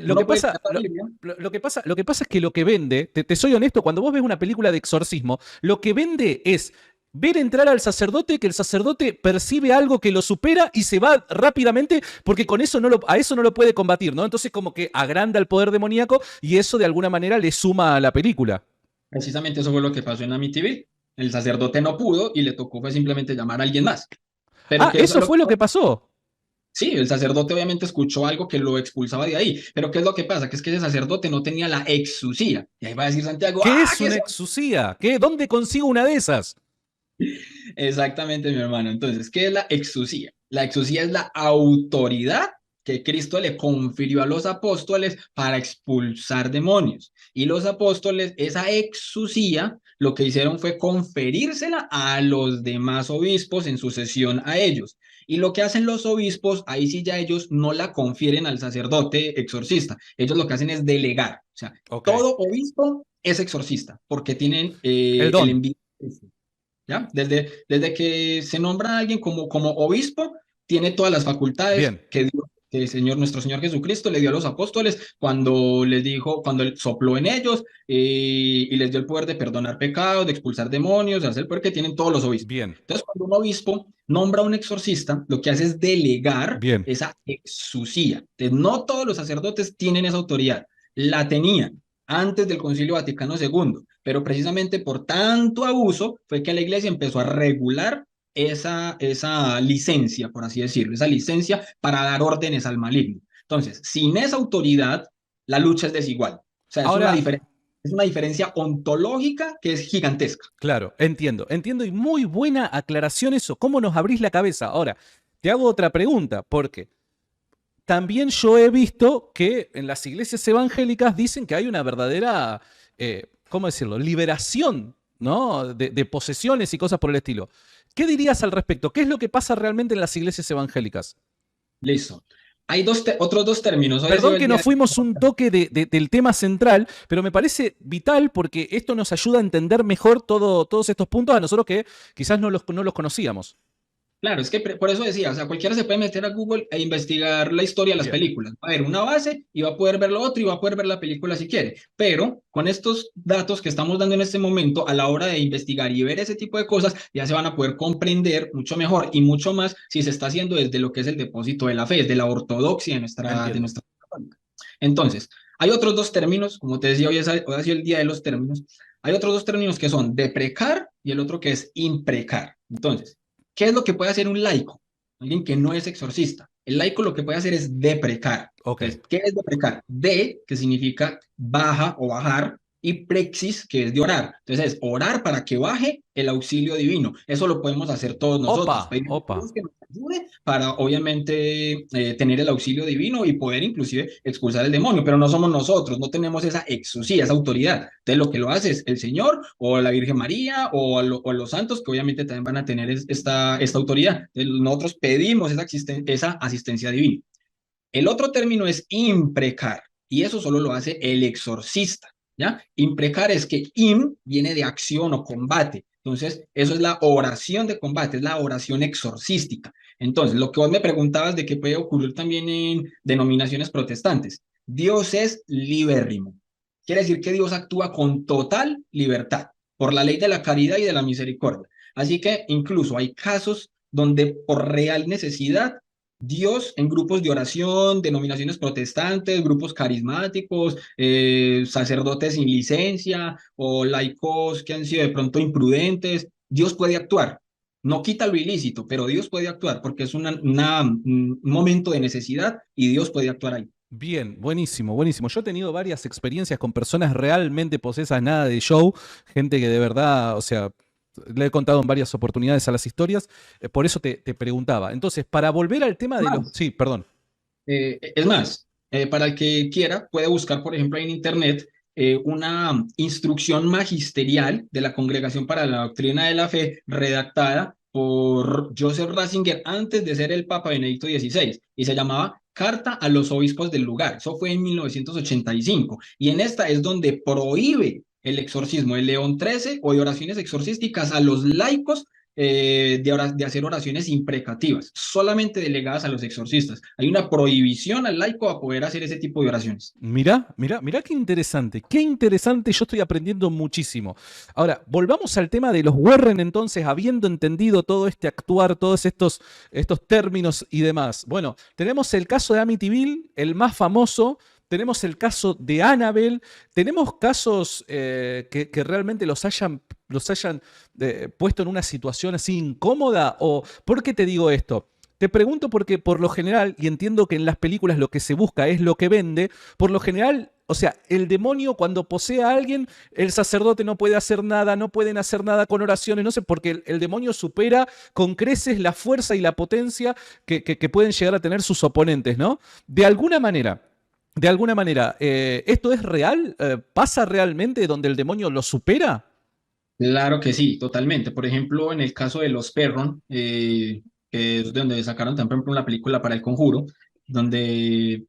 Lo que Uno puede pasa, leer la Biblia. lo que pasa es que lo que vende, te soy honesto, cuando vos ves una película de exorcismo, lo que vende es ver entrar al sacerdote, que el sacerdote percibe algo que lo supera y se va rápidamente porque con eso a eso no lo puede combatir, ¿no? Entonces como que agranda el poder demoníaco y eso de alguna manera le suma a la película. Precisamente eso fue lo que pasó en Amityville. El sacerdote no pudo y le tocó fue simplemente llamar a alguien más. Pero Ah, ¿qué es eso lo que fue lo que pasa? pasó. Sí, el sacerdote obviamente escuchó algo que lo expulsaba de ahí, pero ¿qué es lo que pasa? Que es que ese sacerdote no tenía la exusía. Y ahí va a decir Santiago, ¿Qué ¡ah, es qué una es exusía? ¿Dónde consigo una de esas? exactamente, mi hermano? Entonces, ¿qué es la exusía? La exusía es la autoridad que Cristo le confirió a los apóstoles para expulsar demonios. Y los apóstoles, esa exusía, lo que hicieron fue conferírsela a los demás obispos en sucesión a ellos. Y lo que hacen los obispos, ahí sí ya ellos no la confieren al sacerdote exorcista. Ellos lo que hacen es delegar. O sea, Ok. todo obispo es exorcista porque tienen El el don. envío. ¿Ya? Desde que se nombra a alguien como obispo, tiene todas las facultades Bien. que el Señor, nuestro Señor Jesucristo le dio a los apóstoles cuando les dijo, cuando él sopló en ellos y les dio el poder de perdonar pecados, de expulsar demonios, de hacer el poder que tienen todos los obispos. Bien. Entonces, cuando un obispo nombra a un exorcista, lo que hace es delegar Bien. esa exusía. Entonces, no todos los sacerdotes tienen esa autoridad. La tenían antes del Concilio Vaticano II, pero precisamente por tanto abuso fue que la iglesia empezó a regular esa licencia, por así decirlo, esa licencia para dar órdenes al maligno. Entonces, sin esa autoridad, la lucha es desigual. O sea, Ahora, es una diferencia ontológica que es gigantesca. claro, entiendo y muy buena aclaración eso, cómo nos abrís la cabeza. Ahora, te hago otra pregunta, porque también yo he visto que en las iglesias evangélicas dicen que hay una verdadera, ¿cómo decirlo?, liberación, ¿no? De posesiones y cosas por el estilo. ¿Qué dirías al respecto? ¿Qué es lo que pasa realmente en las iglesias evangélicas? Listo. Hay otros dos términos. Hoy ha sido Perdón el que nos día. fuimos un toque del tema central, pero me parece vital porque esto nos ayuda a entender mejor todos estos puntos a nosotros que quizás no los conocíamos. Claro, es que por eso decía, o sea, cualquiera se puede meter a Google e investigar la historia de las Bien. películas. Va a ver una base y va a poder ver lo otro y va a poder ver la película si quiere. Pero con estos datos que estamos dando en este momento, a la hora de investigar y ver ese tipo de cosas, ya se van a poder comprender mucho mejor y mucho más si se está haciendo desde lo que es el depósito de la fe, desde la ortodoxia de Entiendo. nuestra católica. Entonces, hay otros dos términos, como te decía, hoy ha sido el día de los términos. Hay otros dos términos que son deprecar y el otro que es imprecar. Entonces, ¿qué es lo que puede hacer un laico? Alguien que no es exorcista. El laico lo que puede hacer es deprecar. Ok. Entonces, ¿qué es deprecar? De, que significa baja o bajar, y prexis, que es de orar. Entonces, es orar para que baje el auxilio divino. Eso lo podemos hacer todos Opa, nosotros. Pedir a opa. Dios que nos ayude para, obviamente, tener el auxilio divino y poder, inclusive, expulsar el demonio. Pero no somos nosotros, no tenemos esa exusía, esa autoridad. Entonces, lo que lo hace es el Señor o la Virgen María o los santos, que obviamente también van a tener esta autoridad. Entonces, nosotros pedimos esa asistencia divina. El otro término es imprecar, y eso solo lo hace el exorcista, ¿ya? Imprecar es que im viene de acción o combate. Entonces, eso es la oración de combate, es la oración exorcística. Entonces, lo que vos me preguntabas de qué puede ocurrir también en denominaciones protestantes. Dios es libérrimo. Quiere decir que Dios actúa con total libertad por la ley de la caridad y de la misericordia. Así que incluso hay casos donde por real necesidad Dios en grupos de oración, denominaciones protestantes, grupos carismáticos, sacerdotes sin licencia o laicos que han sido de pronto imprudentes, Dios puede actuar. No quita lo ilícito, pero Dios puede actuar porque es un momento de necesidad y Dios puede actuar ahí. Bien, buenísimo, buenísimo. Yo he tenido varias experiencias con personas realmente posesas, nada de show, gente que de verdad, o sea, le he contado en varias oportunidades a las historias, por eso te preguntaba. Entonces, para volver al tema de los... Más. Sí, perdón. Es más, para el que quiera, puede buscar, por ejemplo, en Internet una instrucción magisterial de la Congregación para la Doctrina de la Fe, redactada por Joseph Ratzinger antes de ser el Papa Benedicto XVI, y se llamaba Carta a los Obispos del Lugar. Eso fue en 1985, y en esta es donde prohíbe el exorcismo de León XIII o de oraciones exorcísticas a los laicos de hacer oraciones imprecativas, solamente delegadas a los exorcistas. Hay una prohibición al laico a poder hacer ese tipo de oraciones. Mirá qué interesante, qué interesante, yo estoy aprendiendo muchísimo. Ahora, volvamos al tema de los Warren entonces, habiendo entendido todo este actuar, todos estos términos y demás. Bueno, tenemos el caso de Amityville, el más famoso, tenemos el caso de Annabelle, tenemos casos que realmente los hayan puesto en una situación así incómoda, o ¿por qué te digo esto? Te pregunto porque por lo general, y entiendo que en las películas lo que se busca es lo que vende, por lo general, o sea, el demonio cuando posee a alguien, el sacerdote no puede hacer nada, no pueden hacer nada con oraciones, no sé, porque el demonio supera con creces la fuerza y la potencia que pueden llegar a tener sus oponentes, ¿no? De alguna manera, ¿esto es real? ¿Pasa realmente donde el demonio lo supera? Claro que sí, totalmente. Por ejemplo, en el caso de Los Perron, que es de donde sacaron también, por ejemplo, una película para El Conjuro, donde,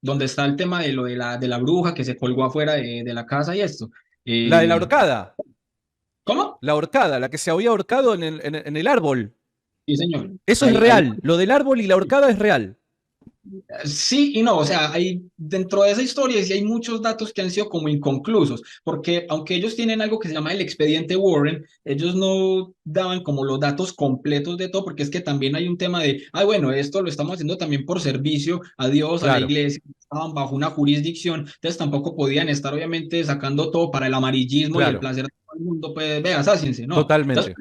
donde está el tema de lo de la bruja que se colgó afuera de la casa y esto. La de la Eh, horcada, ¿Cómo? la horcada, la que se había ahorcado en el árbol. Sí, señor. Eso es Ahí real, lo del árbol y la horcada es real. sí y no, o sea, hay dentro de esa historia sí hay muchos datos que han sido como inconclusos, porque aunque ellos tienen algo que se llama el expediente Warren, ellos no daban como los datos completos de todo, porque es que también hay un tema de, ah, bueno, esto lo estamos haciendo también por servicio a Dios, a la Claro, iglesia, estaban bajo una jurisdicción, entonces tampoco podían estar obviamente sacando todo para el amarillismo y el claro, placer de todo el mundo, pues vea, sáciense, no. Entonces, totalmente.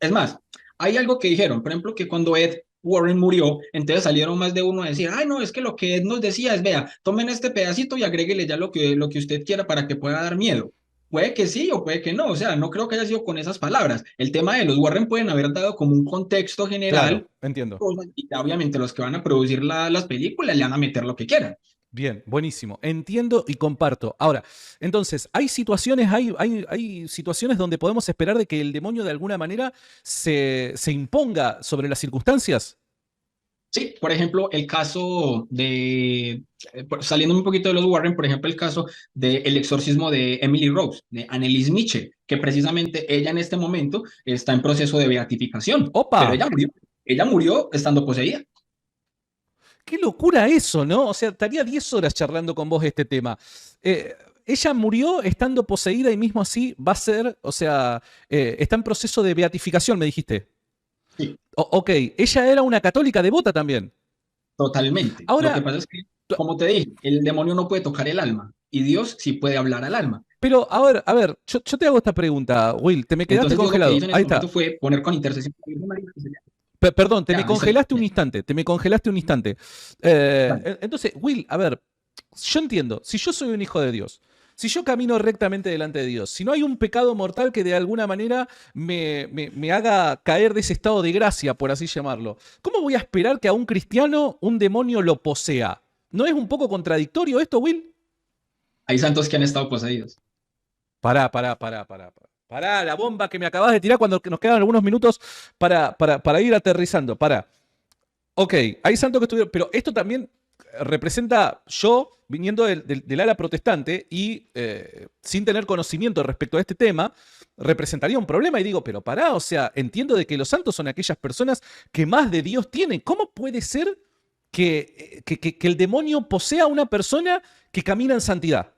es más, hay algo que dijeron, por ejemplo, que cuando Ed Warren murió, entonces salieron más de uno a decir, ay, no, es que lo que Ed nos decía es, vea, tomen este pedacito y agréguele ya lo que usted quiera para que pueda dar miedo. Puede que sí o puede que no, o sea, no creo que haya sido con esas palabras. El tema de los Warren pueden haber dado como un contexto Claro, general, entiendo. y obviamente los que van a producir las películas le van a meter lo que quieran. Bien, buenísimo. Entiendo y comparto. Ahora, entonces, hay situaciones donde podemos esperar de que el demonio de alguna manera se imponga sobre las circunstancias. Sí, por ejemplo, el caso de, saliendo un poquito de los Warren, por ejemplo, el caso del exorcismo de Emily Rose, de Anneliese Mitchell, que precisamente ella en este momento está en proceso de beatificación, ¡Opa! pero ella murió estando poseída. Qué locura eso, ¿no? O sea, estaría 10 horas charlando con vos de este tema. Ella murió estando poseída y mismo así va a ser, o sea, está en proceso de beatificación, me dijiste. Sí, Ok, ella era una católica devota también. totalmente. Lo que Ahora, pasa es que, como te dije, el demonio no puede tocar el alma y Dios sí puede hablar al alma. pero a ver, yo te hago esta pregunta, Will, te me quedaste Entonces yo lo que congelado. hice en Ahí ese está. momento fue poner con intercesión a la Virgen María, que se Perdón, te me ya, ahí está. congelaste un instante, te me congelaste un instante. Dale. Entonces, Will, a ver, yo entiendo, si yo soy un hijo de Dios, si yo camino rectamente delante de Dios, si no hay un pecado mortal que de alguna manera me haga caer de ese estado de gracia, por así llamarlo, ¿cómo voy a esperar que a un cristiano un demonio lo posea? ¿No es un poco contradictorio esto, Will? Hay santos que han estado poseídos. Pará, la bomba que me acabas de tirar cuando nos quedan algunos minutos para ir aterrizando. Pará. Ok, hay santos que estuvieron, pero esto también representa yo, viniendo del ala protestante y sin tener conocimiento respecto a este tema, representaría un problema y digo, pero pará, o sea, entiendo de que los santos son aquellas personas que más de Dios tienen. ¿Cómo puede ser que el demonio posea a una persona que camina en santidad?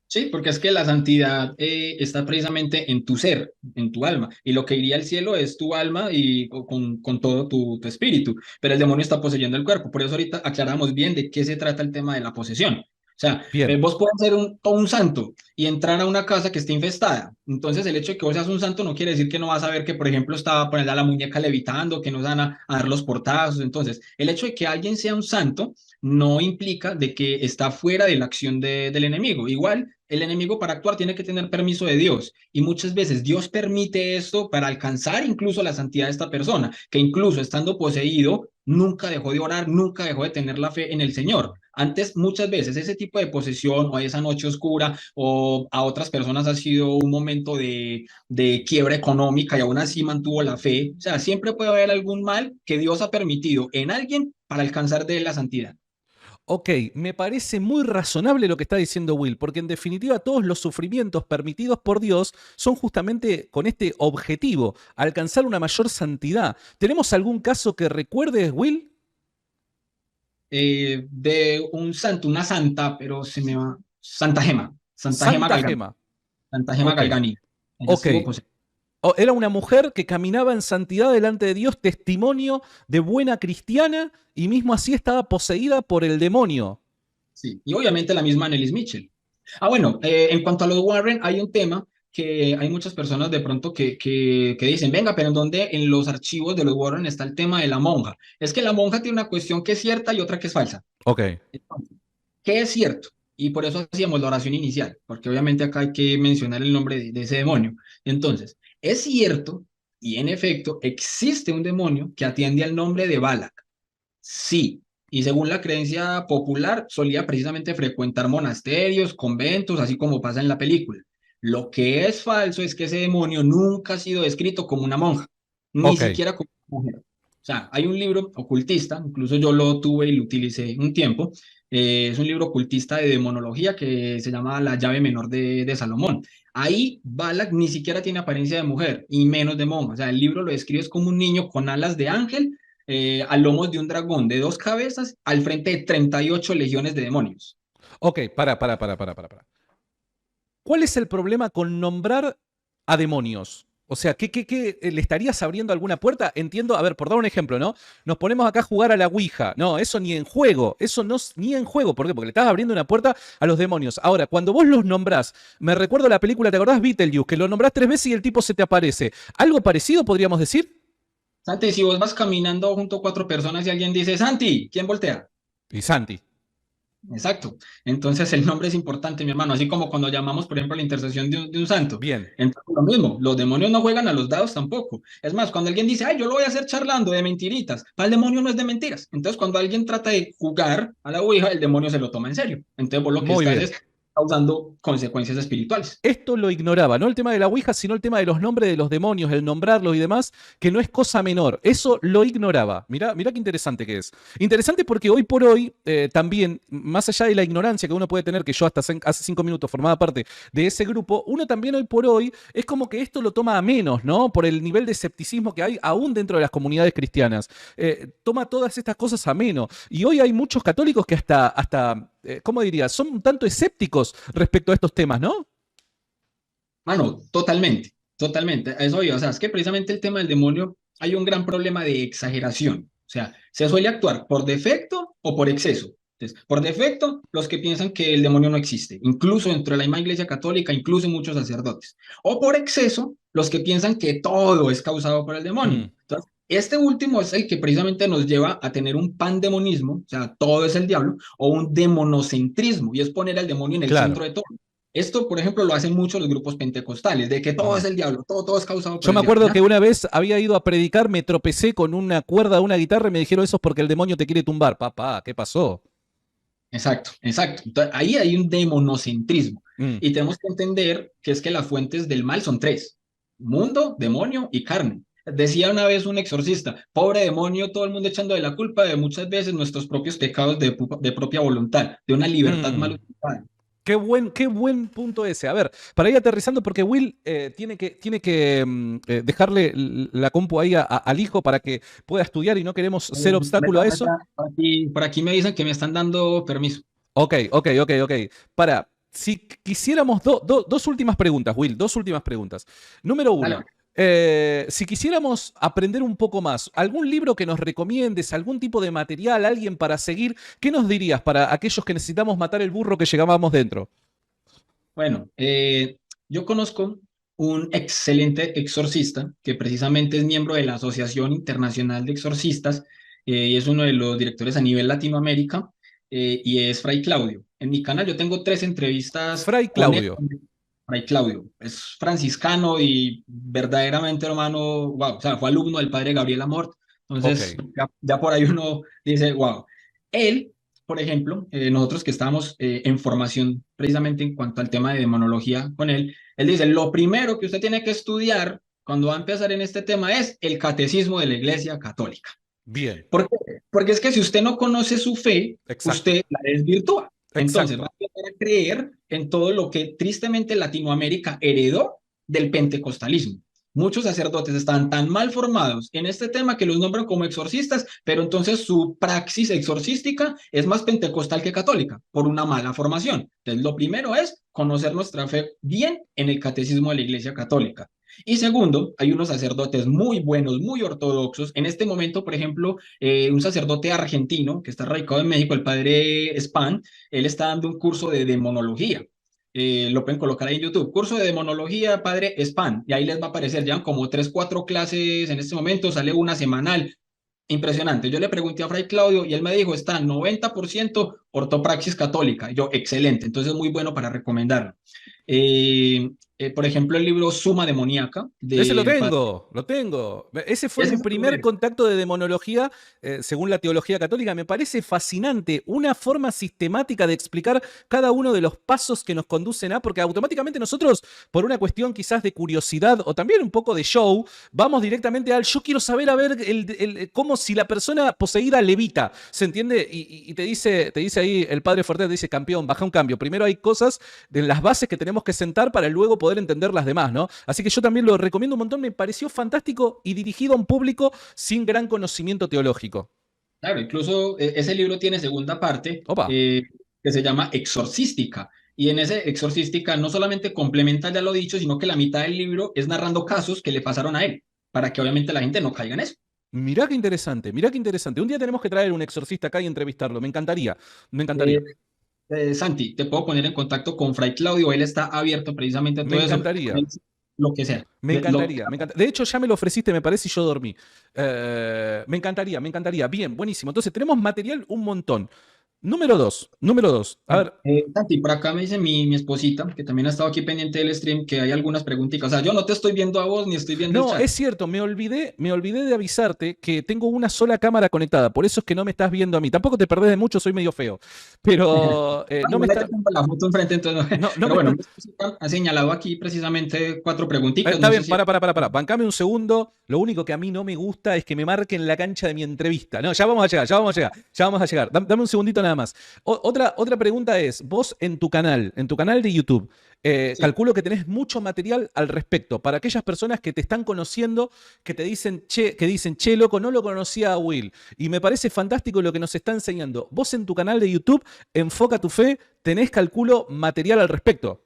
Sí, porque es que la santidad está precisamente en tu ser, en tu alma, y lo que iría al cielo es tu alma y con todo tu espíritu, pero el demonio está poseyendo el cuerpo. Por eso ahorita aclaramos bien de qué se trata el tema de la posesión. O sea, Bien. vos puedes ser todo un santo y entrar a una casa que esté infestada. Entonces, el hecho de que vos seas un santo no quiere decir que no vas a ver que, por ejemplo, estaba por a la muñeca levitando, que nos van a dar los portazos. Entonces, el hecho de que alguien sea un santo no implica de que está fuera de la acción del enemigo. Igual, el enemigo para actuar tiene que tener permiso de Dios y muchas veces Dios permite esto para alcanzar incluso la santidad de esta persona, que incluso estando poseído nunca dejó de orar, nunca dejó de tener la fe en el Señor. Antes, muchas veces, ese tipo de posesión o esa noche oscura o a otras personas ha sido un momento de quiebra económica y aún así mantuvo la fe. O sea, siempre puede haber algún mal que Dios ha permitido en alguien para alcanzar de él la santidad. Ok, me parece muy razonable lo que está diciendo Will, porque en definitiva todos los sufrimientos permitidos por Dios son justamente con este objetivo, alcanzar una mayor santidad. ¿Tenemos algún caso que recuerdes, Will? De un santo, una santa, pero se me va, Santa Gema Santa Galgani, Gema. Santa Gema Ok, Galgani. Ella ok. estuvo poseída. Era una mujer que caminaba en santidad delante de Dios, testimonio de buena cristiana, y mismo así estaba poseída por el demonio. Sí, y obviamente la misma Annelies Mitchell. Ah, bueno, en cuanto a los Warren, hay un tema que hay muchas personas de pronto que dicen, venga, pero ¿en dónde en los archivos de los Warren está el tema de la monja? Es que la monja tiene una cuestión que es cierta y otra que es falsa. Ok, Entonces, ¿qué es cierto? Y por eso hacíamos la oración inicial, porque obviamente acá hay que mencionar el nombre de ese demonio. Entonces, es cierto y en efecto existe un demonio que atiende al nombre de Balak. Sí, y según la creencia popular, solía precisamente frecuentar monasterios, conventos, así como pasa en la película. Lo que es falso es que ese demonio nunca ha sido descrito como una monja, ni ok, siquiera como una mujer. O sea, hay un libro ocultista, incluso yo lo tuve y lo utilicé un tiempo, es un libro ocultista de demonología que se llama La llave menor de Salomón. Ahí Balak ni siquiera tiene apariencia de mujer y menos de monja. O sea, el libro lo describe como un niño con alas de ángel a lomos de un dragón de dos cabezas al frente de 38 legiones de demonios. ok, para. ¿Cuál es el problema con nombrar a demonios? O sea, ¿qué le estarías abriendo alguna puerta? Entiendo, a ver, por dar un ejemplo, ¿no? Nos ponemos acá a jugar a la Ouija. No, eso ni en juego. Eso no es ni en juego. ¿Por qué? Porque le estás abriendo una puerta a los demonios. Ahora, cuando vos los nombrás, me recuerdo la película, ¿te acordás? Beetlejuice, que lo nombrás 3 veces y el tipo se te aparece. ¿Algo parecido podríamos decir? Santi, si vos vas caminando junto a cuatro personas y alguien dice, Santi, ¿quién voltea? Y Santi. Exacto. Entonces el nombre es importante, mi hermano, así como cuando llamamos, por ejemplo, a la intercesión de un santo. Bien. Entonces, lo mismo, los demonios no juegan a los dados tampoco. Es más, cuando alguien dice, ay, yo lo voy a hacer charlando de mentiritas, para el demonio no es de mentiras. Entonces, cuando alguien trata de jugar a la ouija, el demonio se lo toma en serio. Entonces, vos lo que Muy estás bien. es causando consecuencias espirituales. Esto lo ignoraba, no el tema de la Ouija, sino el tema de los nombres de los demonios, el nombrarlos y demás, que no es cosa menor. Eso lo ignoraba. Mirá, mirá qué interesante que es. Interesante porque hoy por hoy, también, más allá de la ignorancia que uno puede tener, que yo hasta hace 5 minutos formaba parte de ese grupo, uno también hoy por hoy es como que esto lo toma a menos, ¿no? Por el nivel de escepticismo que hay aún dentro de las comunidades cristianas. Toma todas estas cosas a menos. Y hoy hay muchos católicos que ¿cómo diría? Son un tanto escépticos respecto a estos temas, ¿no? Mano, totalmente, totalmente. A eso iba. O sea, es que precisamente el tema del demonio hay un gran problema de exageración. O sea, se suele actuar por defecto o por exceso. Entonces, por defecto, los que piensan que el demonio no existe, incluso dentro de la misma Iglesia Católica, incluso muchos sacerdotes. O por exceso, los que piensan que todo es causado por el demonio. Mm, Entonces, este último es el que precisamente nos lleva a tener un pandemonismo, o sea, todo es el diablo, o un demonocentrismo, y es poner al demonio en el claro. centro de todo. Esto, por ejemplo, lo hacen mucho los grupos pentecostales, de que todo Mm. es el diablo, todo es causado por Yo el me diablo, acuerdo ¿ya? que una vez había ido a predicar, me tropecé con una cuerda de una guitarra y me dijeron eso es porque el demonio te quiere tumbar. Papá, ¿qué pasó? Exacto, exacto. Entonces, ahí hay un demonocentrismo. Mm, Y tenemos que entender que es que las fuentes del mal son tres: mundo, demonio y carne. Decía una vez un exorcista, pobre demonio, todo el mundo echando de la culpa de muchas veces nuestros propios pecados de propia voluntad, de una libertad mal mm. utilizada. Qué buen punto ese. A ver, para ir aterrizando, porque Will tiene que dejarle la compu ahí al hijo para que pueda estudiar y no queremos ser obstáculo a eso. Por aquí me dicen que me están dando permiso. Ok. Si quisiéramos, dos últimas preguntas, Will, dos últimas preguntas. Número Dale. uno, si quisiéramos aprender un poco más, algún libro que nos recomiendes, algún tipo de material, alguien para seguir, ¿qué nos dirías para aquellos que necesitamos matar el burro que llegábamos dentro? Bueno, yo conozco un excelente exorcista que precisamente es miembro de la Asociación Internacional de Exorcistas, y es uno de los directores a nivel Latinoamérica, y es Fray Claudio. En mi canal yo tengo tres entrevistas Fray con él. Claudio. Fray Claudio es franciscano y verdaderamente, hermano, wow, o sea, fue alumno del padre Gabriel Amort. Ok. Entonces, ya por ahí uno dice, wow. Él, por ejemplo, nosotros que estábamos en formación precisamente en cuanto al tema de demonología con él, él dice, lo primero que usted tiene que estudiar cuando va a empezar en este tema es el catecismo de la Iglesia Católica. Bien. ¿Por qué? Porque es que si usted no conoce su fe, Exacto. usted la desvirtúa. Entonces va Exacto. a empezar a creer en todo lo que tristemente Latinoamérica heredó del pentecostalismo. Muchos sacerdotes están tan mal formados en este tema que los nombran como exorcistas, pero entonces su praxis exorcística es más pentecostal que católica, por una mala formación. Entonces, lo primero es conocer nuestra fe bien en el catecismo de la Iglesia Católica. Y segundo, hay unos sacerdotes muy buenos, muy ortodoxos. En este momento, por ejemplo, un sacerdote argentino que está radicado en México, el padre Span, él está dando un curso de demonología. Lo pueden colocar ahí en YouTube. Curso de demonología, padre Span. Y ahí les va a aparecer, ya como 3, 4 clases en este momento, sale una semanal. Impresionante. Yo le pregunté a Fray Claudio y él me dijo, está 90% ortopraxis católica. Y yo, excelente. Entonces, muy bueno para recomendarlo. Por ejemplo, el libro Suma Demoníaca Ese del padre. lo tengo. Ese fue Ese mi es muy primer bueno. contacto de demonología, según la teología católica. Me parece fascinante, una forma sistemática de explicar cada uno de los pasos que nos conducen porque automáticamente nosotros, por una cuestión quizás de curiosidad o también un poco de show, vamos directamente al yo quiero saber a ver cómo si la persona poseída levita, ¿se entiende? Y te dice ahí el padre Forte, te dice, campeón, baja un cambio. Primero hay cosas de las bases que tenemos que sentar para luego poder entender las demás, ¿no? Así que yo también lo recomiendo un montón, me pareció fantástico y dirigido a un público sin gran conocimiento teológico. Claro, incluso ese libro tiene segunda parte Opa, que se llama Exorcística. Y en ese Exorcística no solamente complementa ya lo dicho, sino que la mitad del libro es narrando casos que le pasaron a él, para que obviamente la gente no caiga en eso. mirá qué interesante, mirá qué interesante. Un día tenemos que traer un exorcista acá y entrevistarlo, me encantaría, me Eh, encantaría, Santi, te puedo poner en contacto con Fray Claudio, él está abierto precisamente a me todo eso. encantaría. lo que sea. Me encantaría, me encanta. De hecho, ya me lo ofreciste, me parece, y yo dormí. Me encantaría, me encantaría. Bien, buenísimo. Entonces, tenemos material un montón. Número dos, número dos. A ver, Santi, por acá me dice mi esposita, que también ha estado aquí pendiente del stream, que hay algunas preguntitas. O sea, yo no te estoy viendo a vos ni estoy viendo el no, chat. es cierto, me olvidé de avisarte que tengo una sola cámara conectada, por eso es que no me estás viendo a mí. Tampoco te perdés de mucho, soy medio feo. Pero Bueno, no me igual ya está. tengo la foto enfrente, entonces No, no pero me bueno, está. mi esposita ha señalado aquí precisamente cuatro preguntitas. Está No sé bien, si... para. Bancame un segundo. Lo único que a mí no me gusta es que me marquen la cancha de mi entrevista. No, ya vamos a llegar, ya vamos a llegar, ya vamos a llegar. Dame un segundito nada más. Otra pregunta es, vos en tu canal de YouTube, Sí. calculo que tenés mucho material al respecto. Para aquellas personas que te están conociendo, que dicen, che, loco, no lo conocía a Will. Y me parece fantástico lo que nos está enseñando. Vos en tu canal de YouTube, Enfoca tu Fe, tenés, calculo, material al respecto.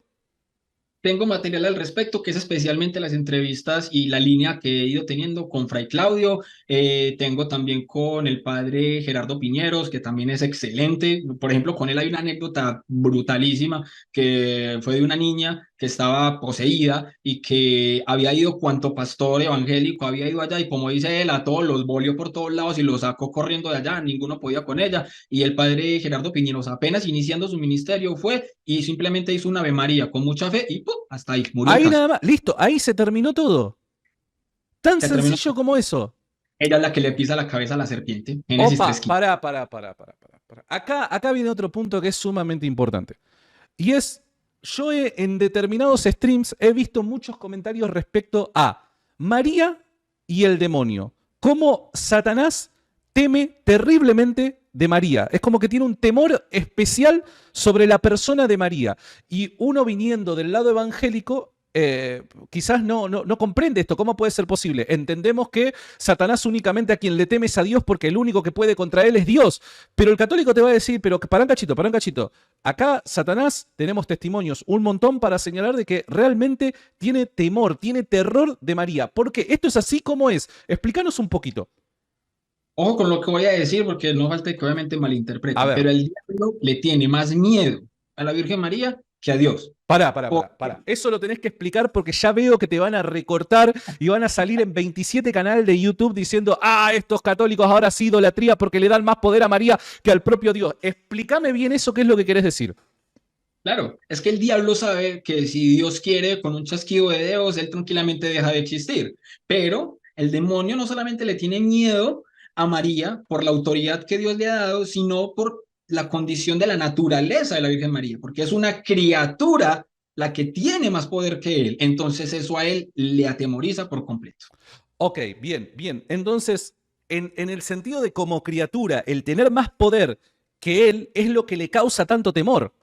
Tengo material al respecto, que es especialmente las entrevistas y la línea que he ido teniendo con Fray Claudio. Tengo también con el padre Gerardo Piñeros, que también es excelente. Por ejemplo, con él hay una anécdota brutalísima, que fue de una niña que estaba poseída y que había ido cuanto pastor evangélico, había ido allá y como dice él, a todos los volió por todos lados y los sacó corriendo de allá, ninguno podía con ella. Y el padre Gerardo Piñeros, apenas iniciando su ministerio, fue y simplemente hizo una Ave María con mucha fe y ¡pum! Hasta ahí, murió el Ahí caso. nada más, listo, ahí se terminó todo. Tan Se terminó. sencillo como eso. Ella es la que le pisa la cabeza a la serpiente. Génesis Opa, 3:15. para. Acá viene otro punto que es sumamente importante. Y es, en determinados streams he visto muchos comentarios respecto a María y el demonio. Cómo Satanás teme terriblemente de María. Es como que tiene un temor especial sobre la persona de María. Y uno viniendo del lado evangélico, quizás no comprende esto. ¿Cómo puede ser posible? Entendemos que Satanás únicamente a quien le teme es a Dios porque el único que puede contra él es Dios. Pero el católico te va a decir, pero para un cachito, para un cachito. Acá, Satanás, tenemos testimonios, un montón para señalar de que realmente tiene temor, tiene terror de María. Porque esto es así como es. Explícanos un poquito. Ojo con lo que voy a decir porque no falta que obviamente A malinterpreten, ver, pero el diablo le tiene más miedo a la Virgen María que a Dios. Pará. Eso lo tenés que explicar porque ya veo que te van a recortar y van a salir en 27 canales de YouTube diciendo, estos católicos ahora sí idolatría porque le dan más poder a María que al propio Dios. Explícame bien eso, qué es lo que querés decir. Claro, es que el diablo sabe que si Dios quiere, con un chasquido de dedos, él tranquilamente deja de existir. Pero el demonio no solamente le tiene miedo a María por la autoridad que Dios le ha dado, sino por la condición de la naturaleza de la Virgen María, porque es una criatura la que tiene más poder que él. Entonces eso a él le atemoriza por completo. Ok, bien. Entonces, en el sentido de como criatura, el tener más poder que él es lo que le causa tanto temor.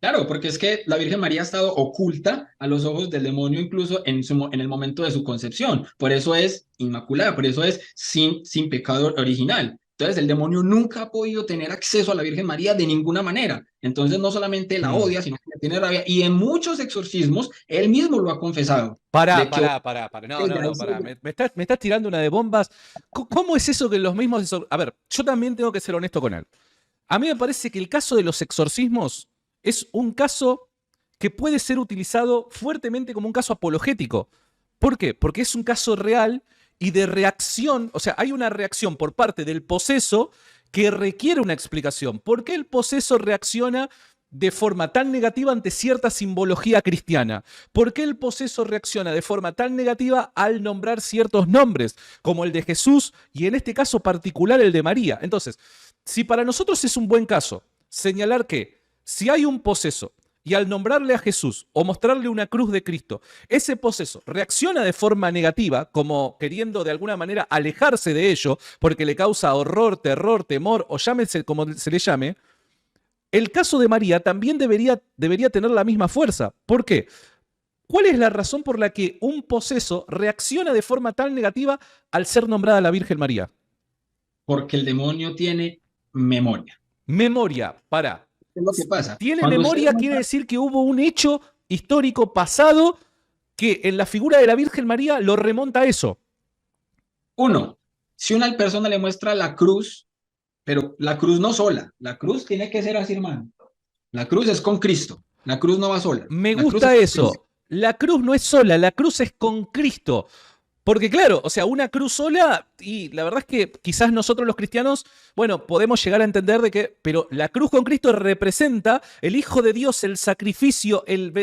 Claro, porque es que la Virgen María ha estado oculta a los ojos del demonio incluso en el momento de su concepción. Por eso es inmaculada, por eso es sin pecado original. Entonces el demonio nunca ha podido tener acceso a la Virgen María de ninguna manera. Entonces no solamente la Mm. odia, sino que le tiene rabia. Y en muchos exorcismos él mismo lo ha confesado. Pará, De que pará, pará, pará. No, pará. Me estás tirando una de bombas. ¿Cómo es eso que los mismos... A ver, yo también tengo que ser honesto con él. A mí me parece que el caso de los exorcismos es un caso que puede ser utilizado fuertemente como un caso apologético. ¿Por qué? Porque es un caso real y de reacción, o sea, hay una reacción por parte del poseso que requiere una explicación. ¿Por qué el poseso reacciona de forma tan negativa ante cierta simbología cristiana? ¿Por qué el poseso reacciona de forma tan negativa al nombrar ciertos nombres, como el de Jesús y en este caso particular el de María? Entonces, si para nosotros es un buen caso señalar que si hay un poseso y al nombrarle a Jesús o mostrarle una cruz de Cristo, ese poseso reacciona de forma negativa, como queriendo de alguna manera alejarse de ello, porque le causa horror, terror, temor, o llámese como se le llame, el caso de María también debería tener la misma fuerza. ¿Por qué? ¿Cuál es la razón por la que un poseso reacciona de forma tan negativa al ser nombrada la Virgen María? porque el demonio tiene memoria. Memoria, para. ¿Qué es lo que pasa? Tiene Cuando usted memoria quiere decir que hubo un hecho histórico pasado que en la figura de la Virgen María lo remonta a eso. uno, si una persona le muestra la cruz, pero la cruz no sola, la cruz tiene que ser así, hermano. La cruz es con Cristo, la cruz no va sola, Me la cruz es gusta con eso. Cristo. La cruz no es sola, la cruz es con Cristo. Porque claro, o sea, una cruz sola, y la verdad es que quizás nosotros los cristianos, bueno, podemos llegar a entender de que, pero la cruz con Cristo representa el Hijo de Dios, el sacrificio, el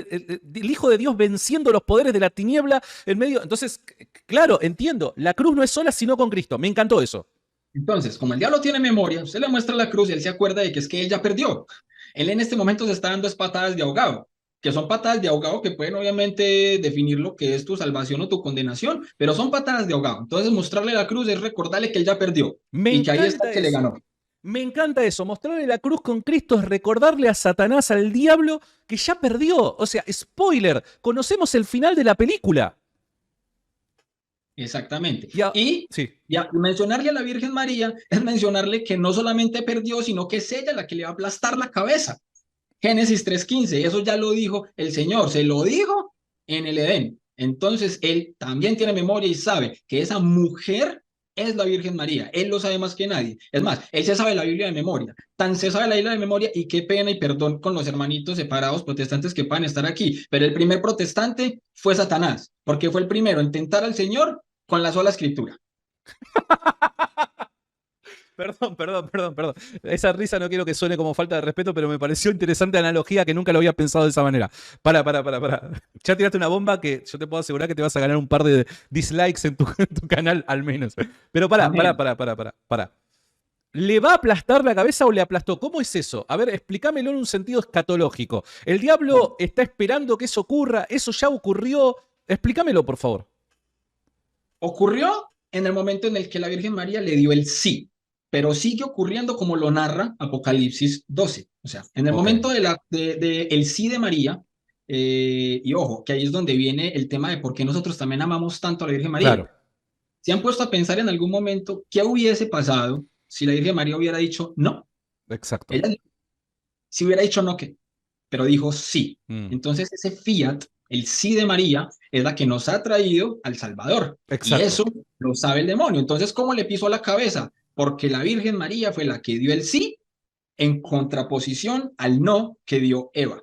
Hijo de Dios venciendo los poderes de la tiniebla en medio. Entonces, claro, entiendo, la cruz no es sola, sino con Cristo. Me encantó eso. Entonces, como el diablo tiene memoria, usted le muestra la cruz y él se acuerda de que es que él ya perdió. Él en este momento se está dando es patadas de ahogado, que son patadas de ahogado que pueden obviamente definir lo que es tu salvación o tu condenación, pero son patadas de ahogado. Entonces, mostrarle la cruz es recordarle que él ya perdió Me y que ahí está el encanta que le eso. ganó. Me encanta eso. Mostrarle la cruz con Cristo es recordarle a Satanás, al diablo, que ya perdió. O sea, spoiler, conocemos el final de la película. Exactamente. Ya, Y sí. ya mencionarle a la Virgen María es mencionarle que no solamente perdió, sino que es ella la que le va a aplastar la cabeza. Génesis 3:15, eso ya lo dijo el Señor, se lo dijo en el Edén. Entonces, él también tiene memoria y sabe que esa mujer es la Virgen María. Él lo sabe más que nadie. Es más, él se sabe la Biblia de memoria. Tan se sabe la Biblia de memoria y qué pena y perdón con los hermanitos separados protestantes que puedan estar aquí. Pero el primer protestante fue Satanás, porque fue el primero en tentar al Señor con la sola escritura. Perdón. Esa risa no quiero que suene como falta de respeto, pero me pareció interesante analogía que nunca lo había pensado de esa manera. Para. Ya tiraste una bomba que yo te puedo asegurar que te vas a ganar un par de dislikes en tu canal al menos. Pero Amén. para. ¿Le va a aplastar la cabeza o le aplastó? ¿Cómo es eso? A ver, explícamelo en un sentido escatológico. ¿El diablo está esperando que eso ocurra? ¿Eso ya ocurrió? Explícamelo, por favor. Ocurrió en el momento en el que la Virgen María le dio el sí, pero sigue ocurriendo como lo narra Apocalipsis 12. O sea, en el Ok, momento de el sí de María, y ojo, que ahí es donde viene el tema de por qué nosotros también amamos tanto a la Virgen María. claro, ¿Se han puesto a pensar en algún momento qué hubiese pasado si la Virgen María hubiera dicho no? exacto. Ella si hubiera dicho no, ¿qué? Pero dijo sí. Mm, Entonces ese fiat, el sí de María, es la que nos ha traído al Salvador. Y exacto. eso lo sabe el demonio. Entonces, ¿cómo le pisó la cabeza? Porque la Virgen María fue la que dio el sí en contraposición al no que dio Eva.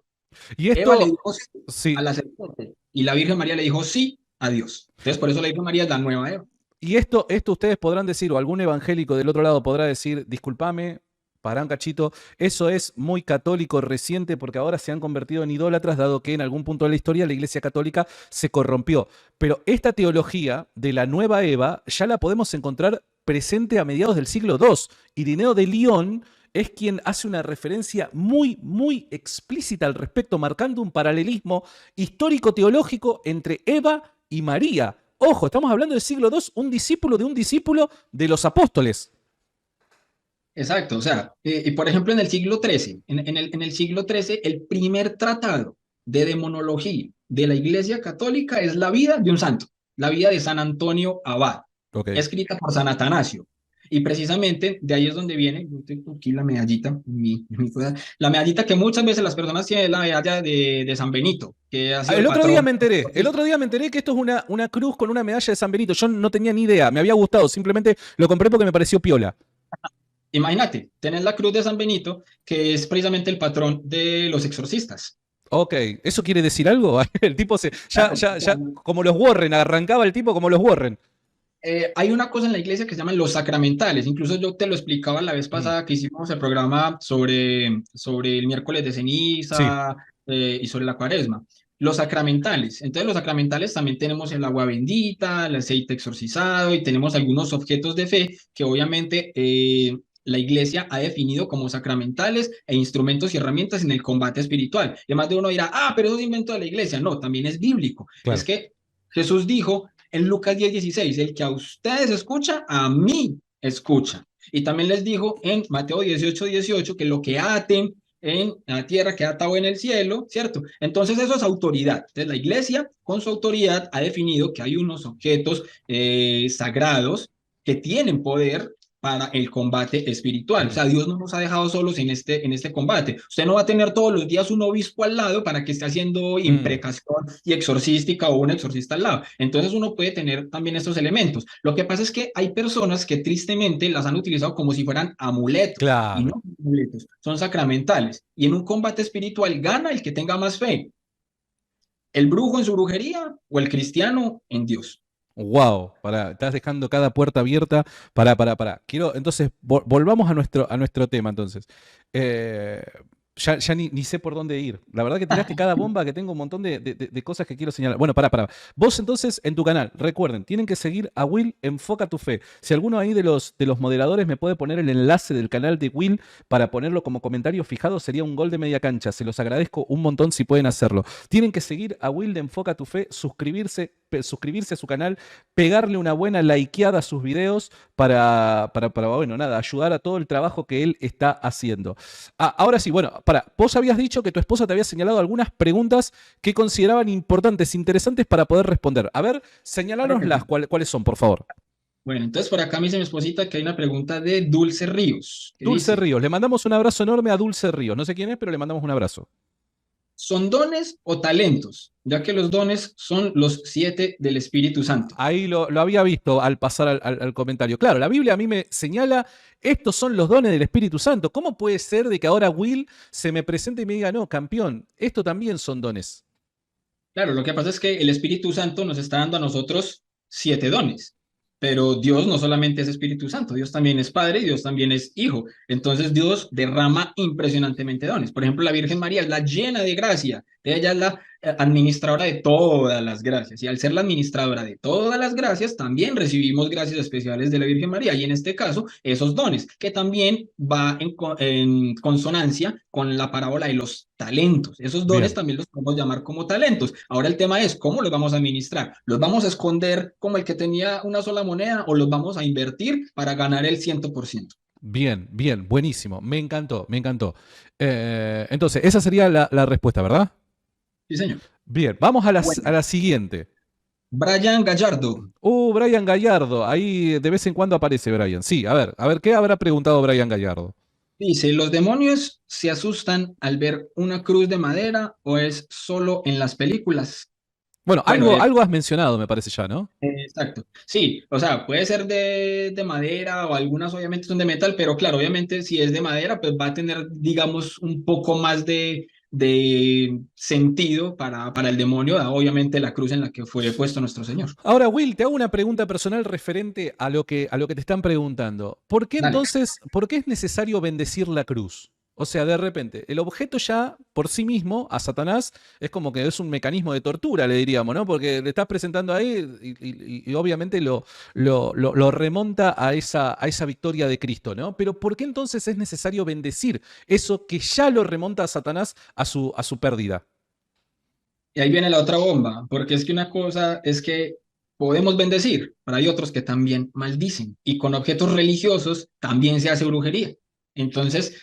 Y Eva le esto, dijo sí a sí, la serpiente y la Virgen María le dijo sí a Dios. Entonces, por eso la Virgen María es la nueva Eva. y esto ustedes podrán decir, o algún evangélico del otro lado podrá decir, discúlpame, para un cachito, eso es muy católico reciente porque ahora se han convertido en idólatras, dado que en algún punto de la historia la Iglesia Católica se corrompió. Pero esta teología de la nueva Eva ya la podemos encontrar presente a mediados del siglo II. Irineo de Lyon es quien hace una referencia muy explícita al respecto, marcando un paralelismo histórico-teológico entre Eva y María. Ojo, estamos hablando del siglo II, un discípulo de los apóstoles. Exacto, o sea, y por ejemplo en el siglo XIII, en el siglo XIII, el primer tratado de demonología de la Iglesia Católica es la vida de un santo, la vida de San Antonio Abad, Ok. escrita por San Atanasio. Y precisamente de ahí es donde viene, yo tengo aquí la medallita, la medallita que muchas veces las personas tienen, la medalla de San Benito, que ha sido El el otro día patrón. me enteré, que esto es una cruz con una medalla de San Benito. Yo no tenía ni idea, me había gustado, simplemente lo compré porque me pareció piola. Imagínate, tener la cruz de San Benito, que es precisamente el patrón de los exorcistas. Ok, ¿eso quiere decir algo? El tipo Claro, o sea, como los Warren, arrancaba el tipo como los Warren. hay una cosa en la iglesia que se llaman los sacramentales. Incluso yo te lo explicaba la vez Mm, pasada que hicimos el programa sobre el miércoles de sí, ceniza, y sobre la cuaresma. Los sacramentales. Entonces, los sacramentales también tenemos el agua bendita, el aceite exorcizado y tenemos algunos objetos de fe que obviamente la iglesia ha definido como sacramentales e instrumentos y herramientas en el combate espiritual. Y además de uno dirá, ah, pero eso es invento de la iglesia. No, también es bíblico. Es claro. que Jesús dijo en Lucas 10:16, el que a ustedes escucha, a mí escucha. Y también les dijo en Mateo 18:18 que lo que aten en la tierra queda atado en el cielo, ¿cierto? Entonces eso es autoridad. Entonces la iglesia con su autoridad ha definido que hay unos objetos sagrados que tienen poder para el combate espiritual. O Mm, sea, Dios no nos ha dejado solos en este combate. Usted no va a tener todos los días un obispo al lado para que esté haciendo mm, imprecación y exorcística o un exorcista al lado. Entonces uno puede tener también estos elementos. Lo que pasa es que hay personas que tristemente las han utilizado como si fueran amuletos y no claro. son amuletos, son sacramentales. Y en un combate espiritual gana el que tenga más fe. ¿El brujo en su brujería o el cristiano en Dios? Wow, estás dejando cada puerta abierta. Para. Quiero, entonces, volvamos a nuestro tema, entonces. Eh, ya ni sé por dónde ir. La verdad que tiraste cada bomba que tengo un montón de cosas que quiero señalar. Bueno, para. Vos entonces, en tu canal, recuerden, tienen que seguir a Will Enfoca tu Fe. Si alguno ahí de los moderadores me puede poner el enlace del canal de Will para ponerlo como comentario fijado, sería un gol de media cancha. Se los agradezco un montón si pueden hacerlo. Tienen que seguir a Will de Enfoca tu Fe, suscribirse a su canal, pegarle una buena likeada a sus videos bueno, nada, ayudar a todo el trabajo que él está haciendo. Ahora sí, bueno, vos habías dicho que tu esposa te había señalado algunas preguntas que consideraban importantes, interesantes para poder responder. A ver, Claro que señalárnoslas, sí. ¿cuáles son, por favor? Bueno, entonces por acá me dice mi esposita que hay una pregunta de Dulce Ríos, que Dulce dice, Ríos, le mandamos un abrazo enorme a Dulce Ríos. No sé quién es, pero le mandamos un abrazo. ¿son dones o talentos? Ya que los dones son los 7 del Espíritu Santo. Ahí lo había visto al pasar al comentario. Claro, la Biblia a mí me señala, estos son los dones del Espíritu Santo. ¿Cómo puede ser de que ahora Will se me presente y me diga, no, campeón, esto también son dones? Claro, lo que pasa es que el Espíritu Santo nos está dando a nosotros 7 dones, pero Dios no solamente es Espíritu Santo, Dios también es Padre y Dios también es Hijo. Entonces Dios derrama impresionantemente dones. Por ejemplo, la Virgen María es la llena de gracia, ella es la administradora de todas las gracias y al ser la administradora de todas las gracias, también recibimos gracias especiales de la Virgen María y en este caso esos dones, que también va en consonancia con la parábola de los talentos. Esos dones Bien. también los podemos llamar como talentos. Ahora el tema es cómo los vamos a administrar. ¿Los vamos a esconder como el que tenía una sola moneda o los vamos a invertir para ganar el 100%? Bien, bien, buenísimo. Me encantó, me encantó. Entonces, esa sería la respuesta, ¿verdad? Sí, señor. Bien, vamos a Bueno, la siguiente. Brian Gallardo Brian Gallardo. Ahí de vez en cuando aparece Brian. Sí, a ver, ¿qué habrá preguntado Brian Gallardo? dice, ¿los demonios se asustan al ver una cruz de madera o es solo en las películas? Bueno, Bueno, algo has mencionado, me parece ya, ¿no? exacto. Sí, o sea, puede ser de madera o algunas obviamente son de metal, pero claro, obviamente si es de madera, pues va a tener, digamos, un poco más de sentido para el demonio, dado obviamente la cruz en la que fue puesto nuestro Señor. Ahora, Will, te hago una pregunta personal referente a lo que te están preguntando. ¿Por qué Dale. entonces, por qué es necesario bendecir la cruz? O sea, de repente, el objeto ya por sí mismo a Satanás es como que es un mecanismo de tortura, le diríamos, ¿no? Porque le estás presentando ahí y obviamente lo remonta a esa victoria de Cristo, ¿no? Pero ¿por qué entonces es necesario bendecir eso que ya lo remonta a Satanás a su pérdida? Y ahí viene la otra bomba, porque es que una cosa es que podemos bendecir, pero hay otros que también maldicen, y con objetos religiosos también se hace brujería. Entonces,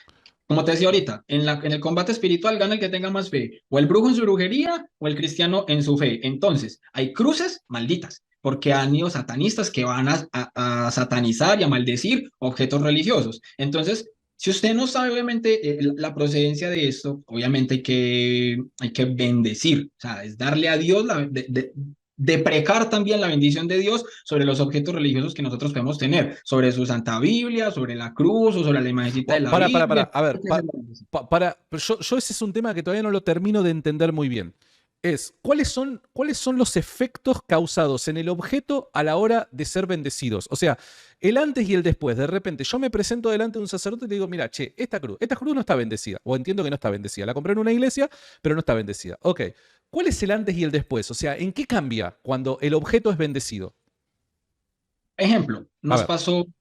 como te decía ahorita, en el combate espiritual gana el que tenga más fe, o el brujo en su brujería, o el cristiano en su fe. Entonces, hay cruces malditas, porque han ido satanistas que van a satanizar y a maldecir objetos religiosos. Entonces, si usted no sabe, obviamente, la procedencia de esto, obviamente hay que bendecir, o sea, es darle a Dios, deprecar también la bendición de Dios sobre los objetos religiosos que nosotros podemos tener, sobre su Santa Biblia, sobre la cruz o sobre la imagencita de Bueno, la Biblia. A ver, Hay que hacer la bendición. pero yo ese es un tema que todavía no lo termino de entender muy bien. ¿Cuáles son los efectos causados en el objeto a la hora de ser bendecidos? O sea, el antes y el después. De repente, yo me presento delante de un sacerdote y le digo, mira, che, esta cruz no está bendecida. O entiendo que no está bendecida. La compré en una iglesia, pero no está bendecida. Ok. ¿Cuál es el antes y el después? O sea, ¿en qué cambia cuando el objeto es bendecido? Ejemplo, A ver.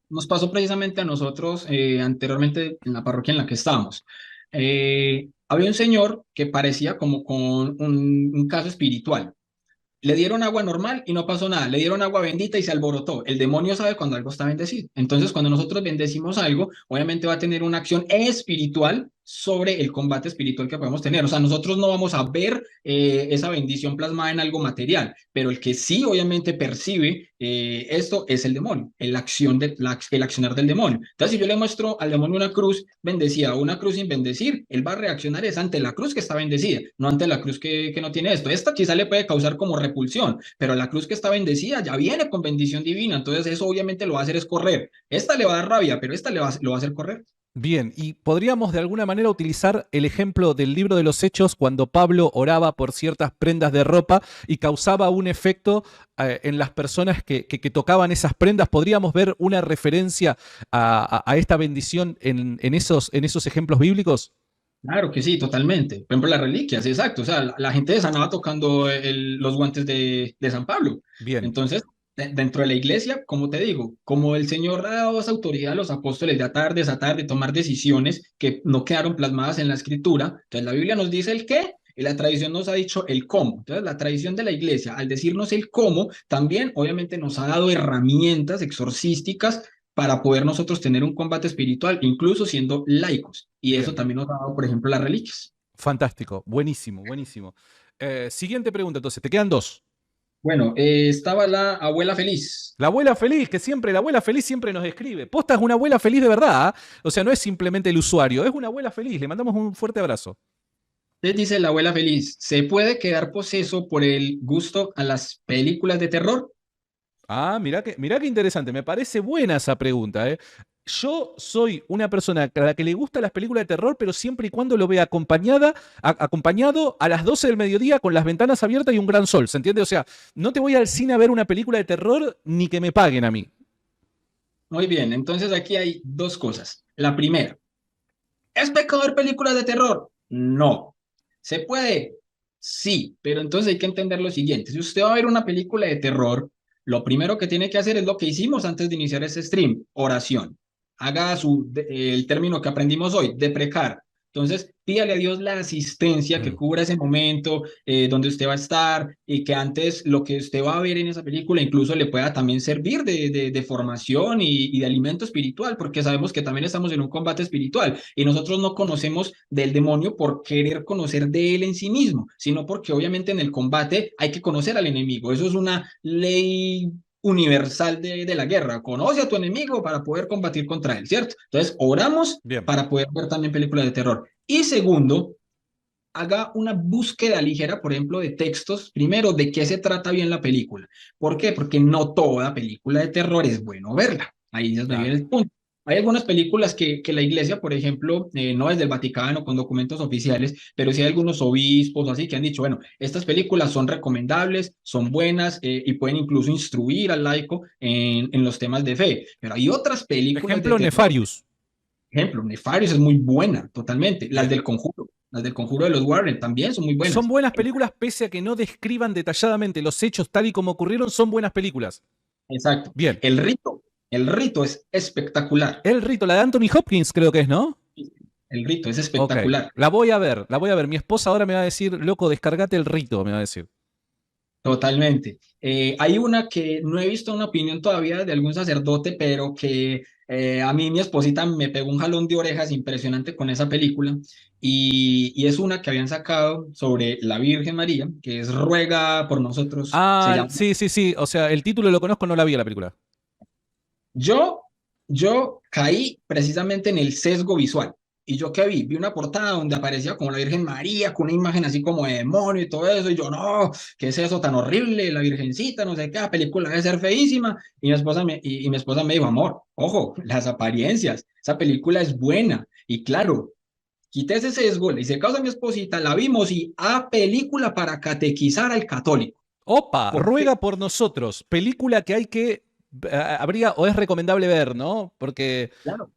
nos pasó precisamente a nosotros anteriormente en la parroquia en la que estábamos. Había un señor que parecía como con un caso espiritual. Le dieron agua normal y no pasó nada. Le dieron agua bendita y se alborotó. El demonio sabe cuando algo está bendecido. Entonces, cuando nosotros bendecimos algo, obviamente va a tener una acción espiritual sobre el combate espiritual que podemos tener. O sea, nosotros no vamos a ver esa bendición plasmada en algo material, pero el que sí obviamente percibe esto es el demonio, el accionar del demonio. Entonces, si yo le muestro al demonio una cruz bendecida o una cruz sin bendecir, él va a reaccionar es ante la cruz que está bendecida, no ante la cruz que no tiene esto. Esta quizá le puede causar como repulsión, pero la cruz que está bendecida ya viene con bendición divina, entonces eso obviamente lo va a hacer es correr. Esta le va a dar rabia, pero esta lo va a hacer correr. Bien, y podríamos de alguna manera utilizar el ejemplo del libro de los Hechos cuando Pablo oraba por ciertas prendas de ropa y causaba un efecto en las personas que tocaban esas prendas. ¿Podríamos ver una referencia a esta bendición en esos ejemplos bíblicos? Claro que sí, totalmente. Por ejemplo, las reliquias, exacto. O sea, la gente sanaba tocando los guantes de San Pablo. Bien, Entonces, dentro de la iglesia, como te digo, como el Señor ha dado esa autoridad a los apóstoles de atar, desatar, de tomar decisiones que no quedaron plasmadas en la escritura, entonces la Biblia nos dice el qué y la tradición nos ha dicho el cómo. Entonces, la tradición de la iglesia, al decirnos el cómo, también obviamente nos ha dado herramientas exorcísticas para poder nosotros tener un combate espiritual, incluso siendo laicos. Y eso bien. también nos ha dado, por ejemplo, las reliquias. Fantástico, buenísimo, buenísimo. Siguiente pregunta, entonces, te quedan dos. Bueno, estaba la abuela feliz. La abuela feliz, que siempre, la abuela feliz siempre nos escribe. Posta es una abuela feliz de verdad, ¿ah? O sea, no es simplemente el usuario, es una abuela feliz. Le mandamos un fuerte abrazo. Entonces dice la abuela feliz, ¿se puede quedar poseso por el gusto a las películas de terror? Ah, mirá qué interesante. Me parece buena esa pregunta, ¿eh? Yo soy una persona a la que le gustan las películas de terror, pero siempre y cuando lo vea acompañado a las 12 del mediodía con las ventanas abiertas y un gran sol, ¿se entiende? O sea, no te voy al cine a ver una película de terror ni que me paguen a mí. Muy bien, entonces aquí hay dos cosas. La primera, ¿es pecado ver películas de terror? No. ¿Se puede? Sí, pero entonces hay que entender lo siguiente. Si usted va a ver una película de terror, lo primero que tiene que hacer es lo que hicimos antes de iniciar ese stream, oración. Haga el término que aprendimos hoy, deprecar. Entonces, pídale a Dios la asistencia que Mm, cubra ese momento donde usted va a estar y que antes lo que usted va a ver en esa película incluso le pueda también servir de formación y de alimento espiritual, porque sabemos que también estamos en un combate espiritual y nosotros no conocemos del demonio por querer conocer de él en sí mismo, sino porque obviamente en el combate hay que conocer al enemigo. Eso es una ley universal de la guerra. Conoce a tu enemigo para poder combatir contra él, ¿cierto? Entonces, oramos bien. para poder ver también películas de terror. Y segundo, haga una búsqueda ligera, por ejemplo, de textos, primero, de qué se trata bien la película. ¿Por qué? Porque no toda película de terror es bueno verla. Ahí es donde viene Claro. el punto. Hay algunas películas que la iglesia, por ejemplo, no es del Vaticano con documentos oficiales, pero sí hay algunos obispos así que han dicho, bueno, estas películas son recomendables, son buenas y pueden incluso instruir al laico en los temas de fe. Pero hay otras películas de Ejemplo, terror, Nefarius. ejemplo, Nefarious es muy buena, totalmente. Bien. Las del Conjuro de los Warren también son muy Son buenas. buenas películas pese a que no describan detalladamente los hechos tal y como ocurrieron, son buenas películas. Exacto. Bien. El rito es espectacular. El rito, la de Anthony Hopkins creo que es, ¿no? El rito es Ok, espectacular. la voy a ver, la voy a ver. Mi esposa ahora me va a decir, loco, descargate el rito, me va a decir. Totalmente. Hay una que no he visto una opinión todavía de algún sacerdote, pero que a mí mi esposita me pegó un jalón de orejas impresionante con esa película. Y es una que habían sacado sobre la Virgen María, que es Ruega por nosotros. Se Ah, llama. sí, sí, sí. O sea, el título lo conozco, no la vi a la película. Yo, yo caí precisamente en el sesgo visual. ¿Y yo qué vi? Vi una portada donde aparecía como la Virgen María, con una imagen así como de demonio y todo eso. Y yo, no, ¿qué es eso tan horrible? La Virgencita, no sé qué, la película debe ser feísima. Y mi esposa me dijo, amor, ojo, las apariencias, esa película es buena. Y claro, quité ese sesgo, le hice caso a mi esposita, la vimos y a película para catequizar al católico. Opa, ¿Por qué? ruega por nosotros. Película que hay que, habría o es recomendable ver, ¿no? Porque, Claro.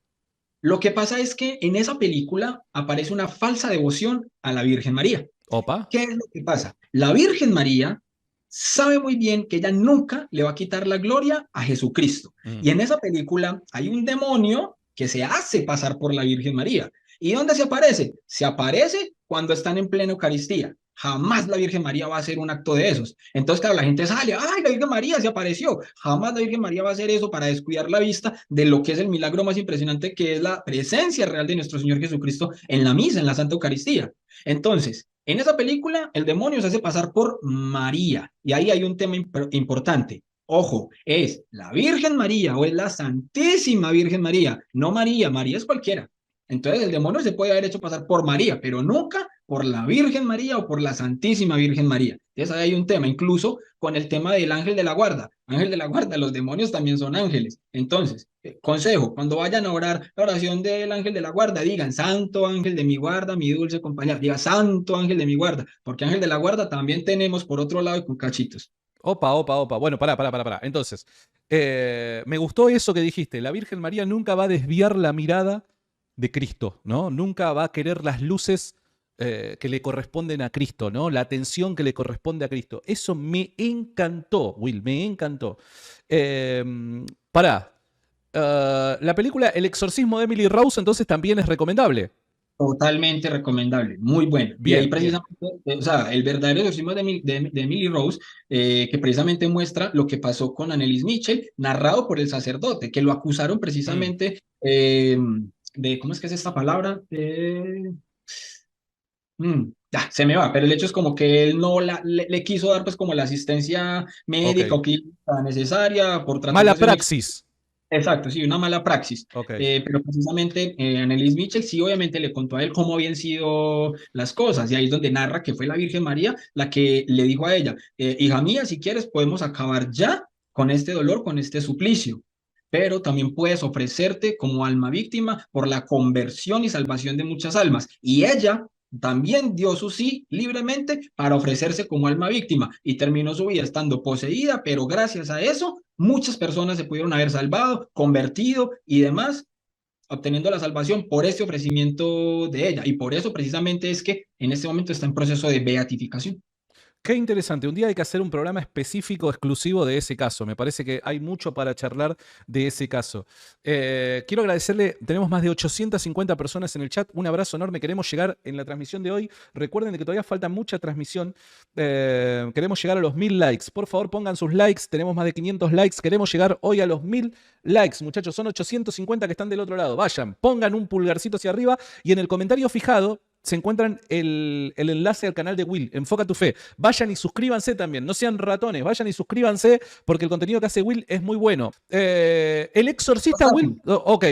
Lo que pasa es que en esa película aparece una falsa devoción a la Virgen María. opa. ¿Qué es lo que pasa? La Virgen María sabe muy bien que ella nunca le va a quitar la gloria a Jesucristo. Mm. Y en esa película hay un demonio que se hace pasar por la Virgen María. ¿Y dónde se aparece? Se aparece cuando están en plena Eucaristía. Jamás la Virgen María va a hacer un acto de esos. Entonces, claro, la gente sale, ¡ay, la Virgen María se apareció! Jamás la Virgen María va a hacer eso para descuidar la vista de lo que es el milagro más impresionante, que es la presencia real de nuestro Señor Jesucristo en la misa, en la Santa Eucaristía. Entonces, en esa película, el demonio se hace pasar por María. Y ahí hay un tema importante. Ojo, ¿es la Virgen María o es la Santísima Virgen María? No María, María es cualquiera. Entonces el demonio se puede haber hecho pasar por María, pero nunca por la Virgen María o por la Santísima Virgen María. Entonces ahí hay un tema, incluso con el tema del ángel de la guarda. Ángel de la guarda, los demonios también son ángeles. Entonces, consejo, cuando vayan a orar la oración del ángel de la guarda, digan, Santo ángel de mi guarda, mi dulce compañía. Diga, Santo ángel de mi guarda, porque ángel de la guarda también tenemos por otro lado y con cachitos. Opa, opa, opa. Bueno, pará. Entonces, me gustó eso que dijiste. La Virgen María nunca va a desviar la mirada de Cristo, ¿no? Nunca va a querer las luces que le corresponden a Cristo, ¿no? La atención que le corresponde a Cristo. Eso me encantó, Will, me encantó. Eh, pará. La película El exorcismo de Emily Rose entonces también es recomendable. Totalmente recomendable, muy bueno. Y ahí Bien, bien. precisamente, o sea, el verdadero exorcismo de Emily Rose, que precisamente muestra lo que pasó con Anneliese Mitchell, narrado por el sacerdote, que lo acusaron Mm, precisamente de, ¿cómo es que es esta palabra? Ya, se me va, pero el hecho es como que él no le quiso dar pues como la asistencia ok. médica o clínica necesaria por Mala tratarse de un. praxis. Exacto, sí, una mala praxis. Ok. Pero precisamente Anneliese Mitchell sí obviamente le contó a él cómo habían sido las cosas y ahí es donde narra que fue la Virgen María la que le dijo a ella, hija mía, si quieres podemos acabar ya con este dolor, con este suplicio, pero también puedes ofrecerte como alma víctima por la conversión y salvación de muchas almas. Y ella también dio su sí libremente para ofrecerse como alma víctima y terminó su vida estando poseída, pero gracias a eso muchas personas se pudieron haber salvado, convertido y demás, obteniendo la salvación por este ofrecimiento de ella. Y por eso precisamente es que en este momento está en proceso de beatificación. Qué interesante. Un día hay que hacer un programa específico, exclusivo de ese caso. Me parece que hay mucho para charlar de ese caso. Quiero agradecerle, tenemos más de 850 personas en el chat. Un abrazo enorme. Queremos llegar en la transmisión de hoy. Recuerden que todavía falta mucha transmisión. Queremos llegar a los 1000 likes. Por favor, pongan sus likes. Tenemos más de 500 likes. Queremos llegar hoy a los 1000 likes. Muchachos, son 850 que están del otro lado. Vayan, pongan un pulgarcito hacia arriba y en el comentario fijado se encuentran el enlace al canal de Will, Enfoca tu Fe. Vayan y suscríbanse también, no sean ratones, vayan y suscríbanse porque el contenido que hace Will es muy bueno. El Exorcista, Will. Ok.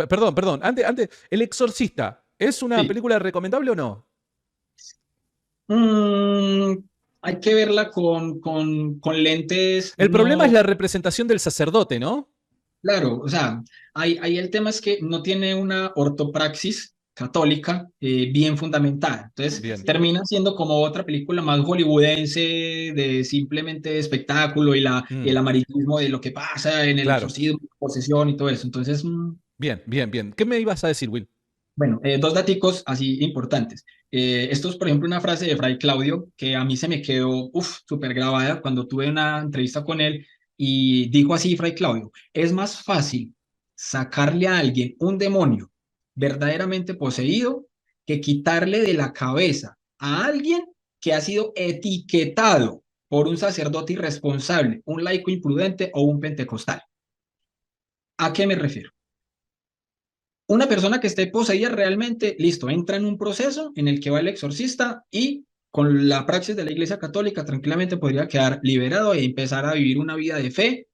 Perdón. Antes, El Exorcista, ¿es una Sí. película recomendable o no? Mm, hay que verla con lentes, El problema es no, la representación del sacerdote, ¿no? claro, o sea, ahí el tema es que no tiene una ortopraxis católica bien fundamentada. Entonces, Bien, termina siendo como otra película más hollywoodense de simplemente espectáculo y mm, el amarillismo de lo que pasa en el claro. exorcismo, posesión y todo eso. Entonces, Bien. ¿Qué me ibas a decir, Will? bueno, dos daticos así importantes. Esto es, por ejemplo, una frase de Fray Claudio que a mí se me quedó súper grabada cuando tuve una entrevista con él y dijo así, Fray Claudio, es más fácil sacarle a alguien un demonio verdaderamente poseído que quitarle de la cabeza a alguien que ha sido etiquetado por un sacerdote irresponsable, un laico imprudente o un pentecostal. ¿A qué me refiero? Una persona que esté poseída realmente, listo, entra en un proceso en el que va el exorcista y con la praxis de la Iglesia Católica tranquilamente podría quedar liberado y empezar a vivir una vida de fe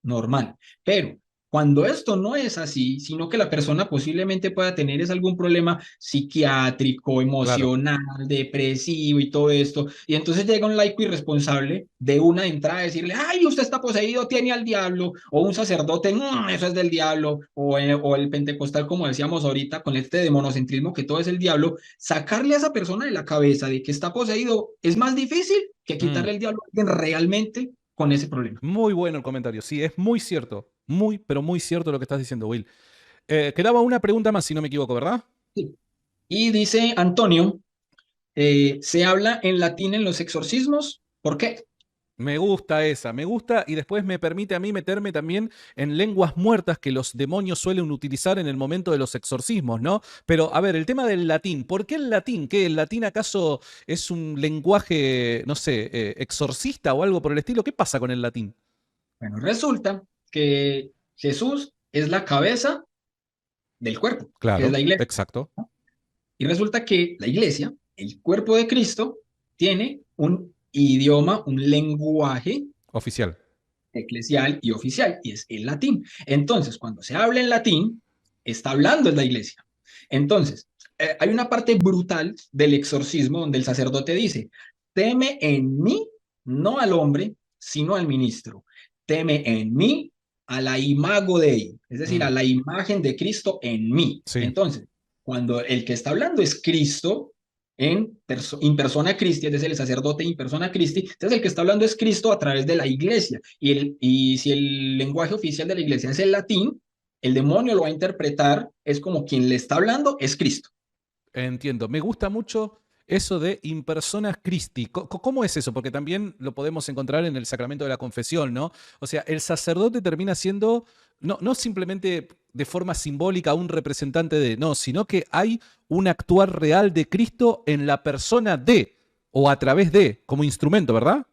normal. Pero cuando esto no es así, sino que la persona posiblemente pueda tener es algún problema psiquiátrico, Claro. emocional, depresivo y todo esto, y entonces llega un laico irresponsable de una entrada a decirle, ay, usted está poseído, tiene al diablo, o un sacerdote, "Mm, eso es del diablo, o el pentecostal, como decíamos ahorita, con este de monocentrismo que todo es el diablo, sacarle a esa persona de la cabeza de que está poseído es más difícil que Mm, quitarle el diablo a alguien realmente con ese problema. muy bueno el comentario. Sí, es muy cierto. Muy, pero muy cierto lo que estás diciendo, Will. Quedaba una pregunta más, si no me equivoco, ¿verdad? Sí. Y dice Antonio, se habla en latín en los exorcismos. ¿Por qué? Me gusta esa, me gusta y después me permite a mí meterme también en lenguas muertas que los demonios suelen utilizar en el momento de los exorcismos, ¿no? Pero a ver, el tema del latín, ¿por qué el latín? ¿Qué? ¿El latín acaso es un lenguaje, no sé, exorcista o algo por el estilo? ¿Qué pasa con el latín? Bueno, resulta que Jesús es la cabeza del cuerpo, que es Claro, la iglesia. exacto, Y resulta que la iglesia, el cuerpo de Cristo, tiene un idioma, un lenguaje oficial. eclesial y oficial, y es el latín. Entonces, cuando se habla en latín, está hablando en la iglesia. Entonces, hay una parte brutal del exorcismo donde el sacerdote dice, teme en mí, no al hombre, sino al ministro. Teme en mí a la imago Dei, es decir, a Mm, la imagen de Cristo en mí. sí. Entonces, cuando el que está hablando es Cristo, in persona Christi, es decir, el sacerdote in persona Christi, entonces el que está hablando es Cristo a través de la iglesia. Y si el lenguaje oficial de la iglesia es el latín, el demonio lo va a interpretar, es como quien le está hablando es Cristo. Entiendo. Me gusta mucho eso de in persona Christi. ¿Cómo es eso? Porque también lo podemos encontrar en el sacramento de la confesión, ¿no? O sea, el sacerdote termina siendo no simplemente de forma simbólica un representante de, no, sino que hay un actuar real de Cristo en la persona de o a través de, como instrumento, ¿verdad?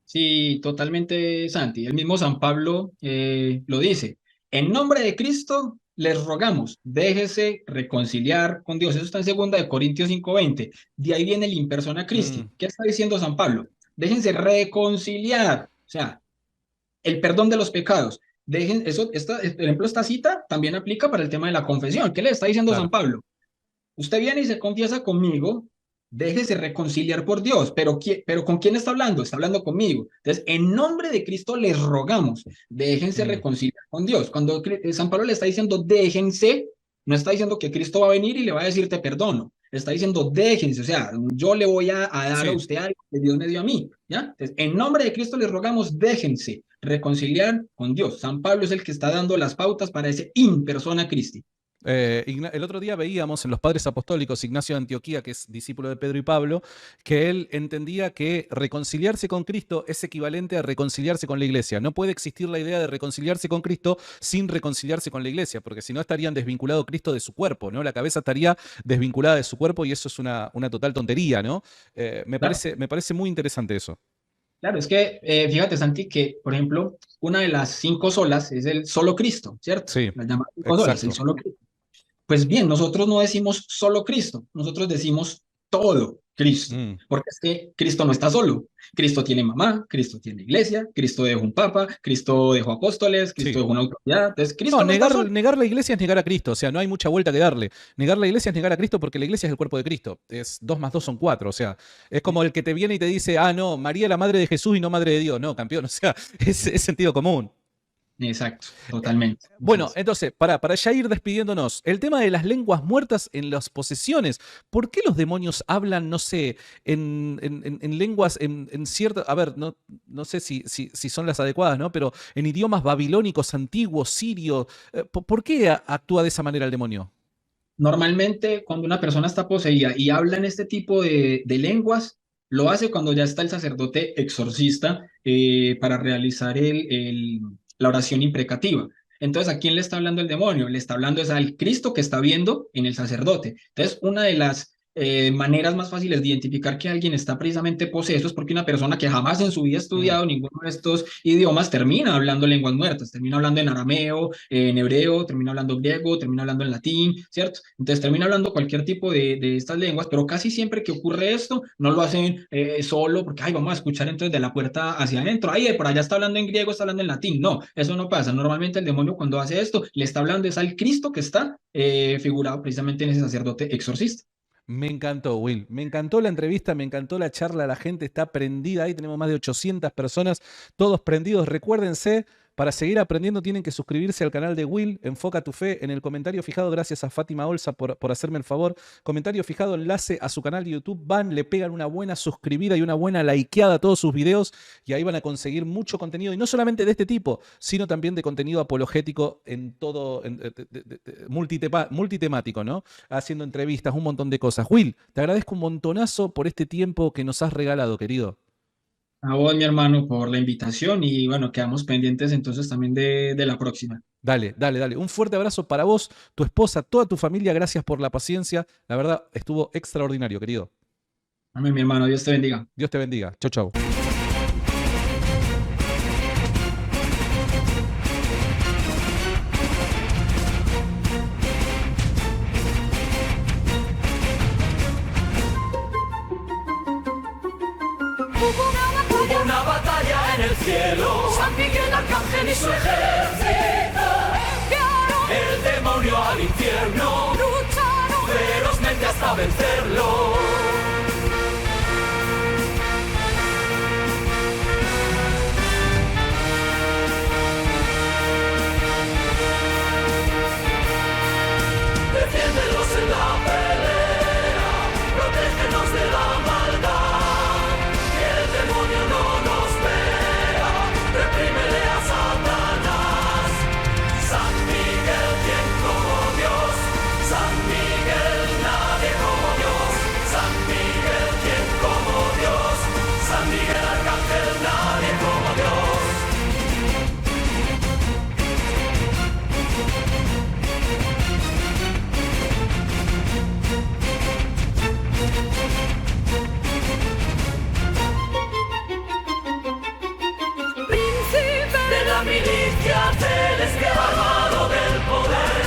Sí, totalmente, Santi. El mismo San Pablo lo dice. En nombre de Cristo les rogamos, déjese reconciliar con Dios. Eso está en 2 Corintios 5:20. De ahí viene el in persona Mm, Christi. ¿Qué está diciendo San Pablo? Déjense reconciliar. O sea, el perdón de los pecados. Por ejemplo, esta cita también aplica para el tema de la confesión. ¿Qué le está diciendo San claro. Pablo? Usted viene y se confiesa conmigo, déjese reconciliar por Dios, pero ¿con quién está hablando? Está hablando conmigo. Entonces, en nombre de Cristo les rogamos, déjense Mm, reconciliar con Dios. Cuando San Pablo le está diciendo déjense, no está diciendo que Cristo va a venir y le va a decir te perdono. Está diciendo déjense, o sea, yo le voy a dar a sí. usted algo que Dios me dio a mí, ¿ya? Entonces, en nombre de Cristo les rogamos, déjense reconciliar con Dios. San Pablo es el que está dando las pautas para ese in persona Christi. El otro día veíamos en los padres apostólicos, Ignacio de Antioquía, que es discípulo de Pedro y Pablo, que él entendía que reconciliarse con Cristo es equivalente a reconciliarse con la iglesia. No puede existir la idea de reconciliarse con Cristo sin reconciliarse con la iglesia, porque si no estarían desvinculado Cristo de su cuerpo, ¿no? La cabeza estaría desvinculada de su cuerpo y eso es una total tontería, ¿no? Claro. Me parece muy interesante eso. Claro, es que fíjate, Santi, que por ejemplo, una de las 5 solas es el solo Cristo, ¿cierto? Sí, Las llamadas 5 solas, el exacto. solo Cristo. Pues bien, nosotros no decimos solo Cristo, nosotros decimos todo Cristo, Mm. porque es que Cristo no está solo. Cristo tiene mamá, Cristo tiene iglesia, Cristo dejó un papa, Cristo dejó apóstoles, Cristo Sí. dejó una autoridad. Entonces, No, Cristo no está solo. negar la iglesia es negar a Cristo, o sea, no hay mucha vuelta que darle. Negar la iglesia es negar a Cristo porque la iglesia es el cuerpo de Cristo. Es 2 más 2 son 4, o sea, es como el que te viene y te dice, ah, no, María es la madre de Jesús y no madre de Dios. No, campeón, o sea, es sentido común. Exacto, totalmente. Así Bueno, es. entonces, para ya ir despidiéndonos, el tema de las lenguas muertas en las posesiones. ¿Por qué los demonios hablan, no sé, en lenguas, en cierta, a ver, no sé si son las adecuadas, ¿no? Pero en idiomas babilónicos, antiguos, sirios, ¿por qué actúa de esa manera el demonio? Normalmente, cuando una persona está poseída y habla en este tipo de lenguas, lo hace cuando ya está el sacerdote exorcista para realizar la oración imprecativa. Entonces, ¿a quién le está hablando el demonio? Le está hablando es al Cristo que está viendo en el sacerdote. Entonces, una de las maneras más fáciles de identificar que alguien está precisamente poseso es porque una persona que jamás en su vida ha Mm. estudiado ninguno de estos idiomas termina hablando lenguas muertas, termina hablando en arameo, en hebreo, termina hablando griego, termina hablando en latín, ¿cierto? Entonces termina hablando cualquier tipo de estas lenguas, pero casi siempre que ocurre esto, no lo hacen solo porque, ay, vamos a escuchar entonces de la puerta hacia adentro, ay, por allá está hablando en griego, está hablando en latín. No, eso no pasa. Normalmente el demonio cuando hace esto, le está hablando es al Cristo que está figurado precisamente en ese sacerdote exorcista. Me encantó, Will. Me encantó la entrevista, me encantó la charla. La gente está prendida ahí. Tenemos más de 800 personas, todos prendidos. Recuérdense, para seguir aprendiendo tienen que suscribirse al canal de Will, Enfoca tu Fe. En el comentario fijado, gracias a Fátima Olza por hacerme el favor. Comentario fijado, enlace a su canal de YouTube. Van, le pegan una buena suscribida y una buena likeada a todos sus videos y ahí van a conseguir mucho contenido. Y no solamente de este tipo, sino también de contenido apologético en todo, multitemático, ¿no? Haciendo entrevistas, un montón de cosas. Will, te agradezco un montonazo por este tiempo que nos has regalado, querido. A vos, mi hermano, por la invitación y bueno, quedamos pendientes entonces también de la próxima. Dale, dale, dale. Un fuerte abrazo para vos, tu esposa, toda tu familia. Gracias por la paciencia. La verdad, estuvo extraordinario, querido. Amén, mi hermano, Dios te bendiga. Dios te bendiga. Chau, chau. Hubo una batalla en el cielo, San Miguel Arcángel y su ejército, el demonio al infierno, lucharon feroz hasta vencerlo. Defiéndelos en la pelea, protégenos de la maldad, que el demonio no nos vea, reprímele a Satanás. San Miguel, quien como Dios, San Miguel, nadie como Dios, San Miguel, quien como Dios, San Miguel Arcángel, nadie como Dios. Príncipe de la milicia celestial, armado del poder,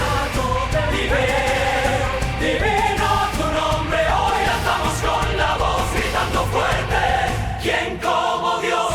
divino tu nombre, hoy alzamos con la voz gritando fuerte, ¿quién como Dios?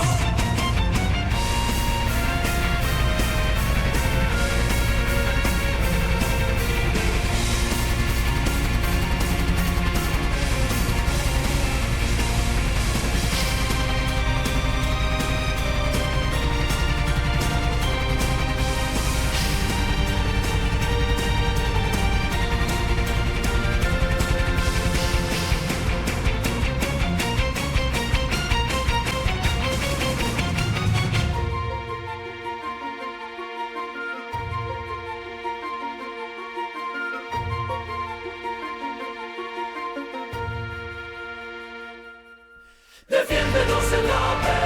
Defiéndenos en la pelea.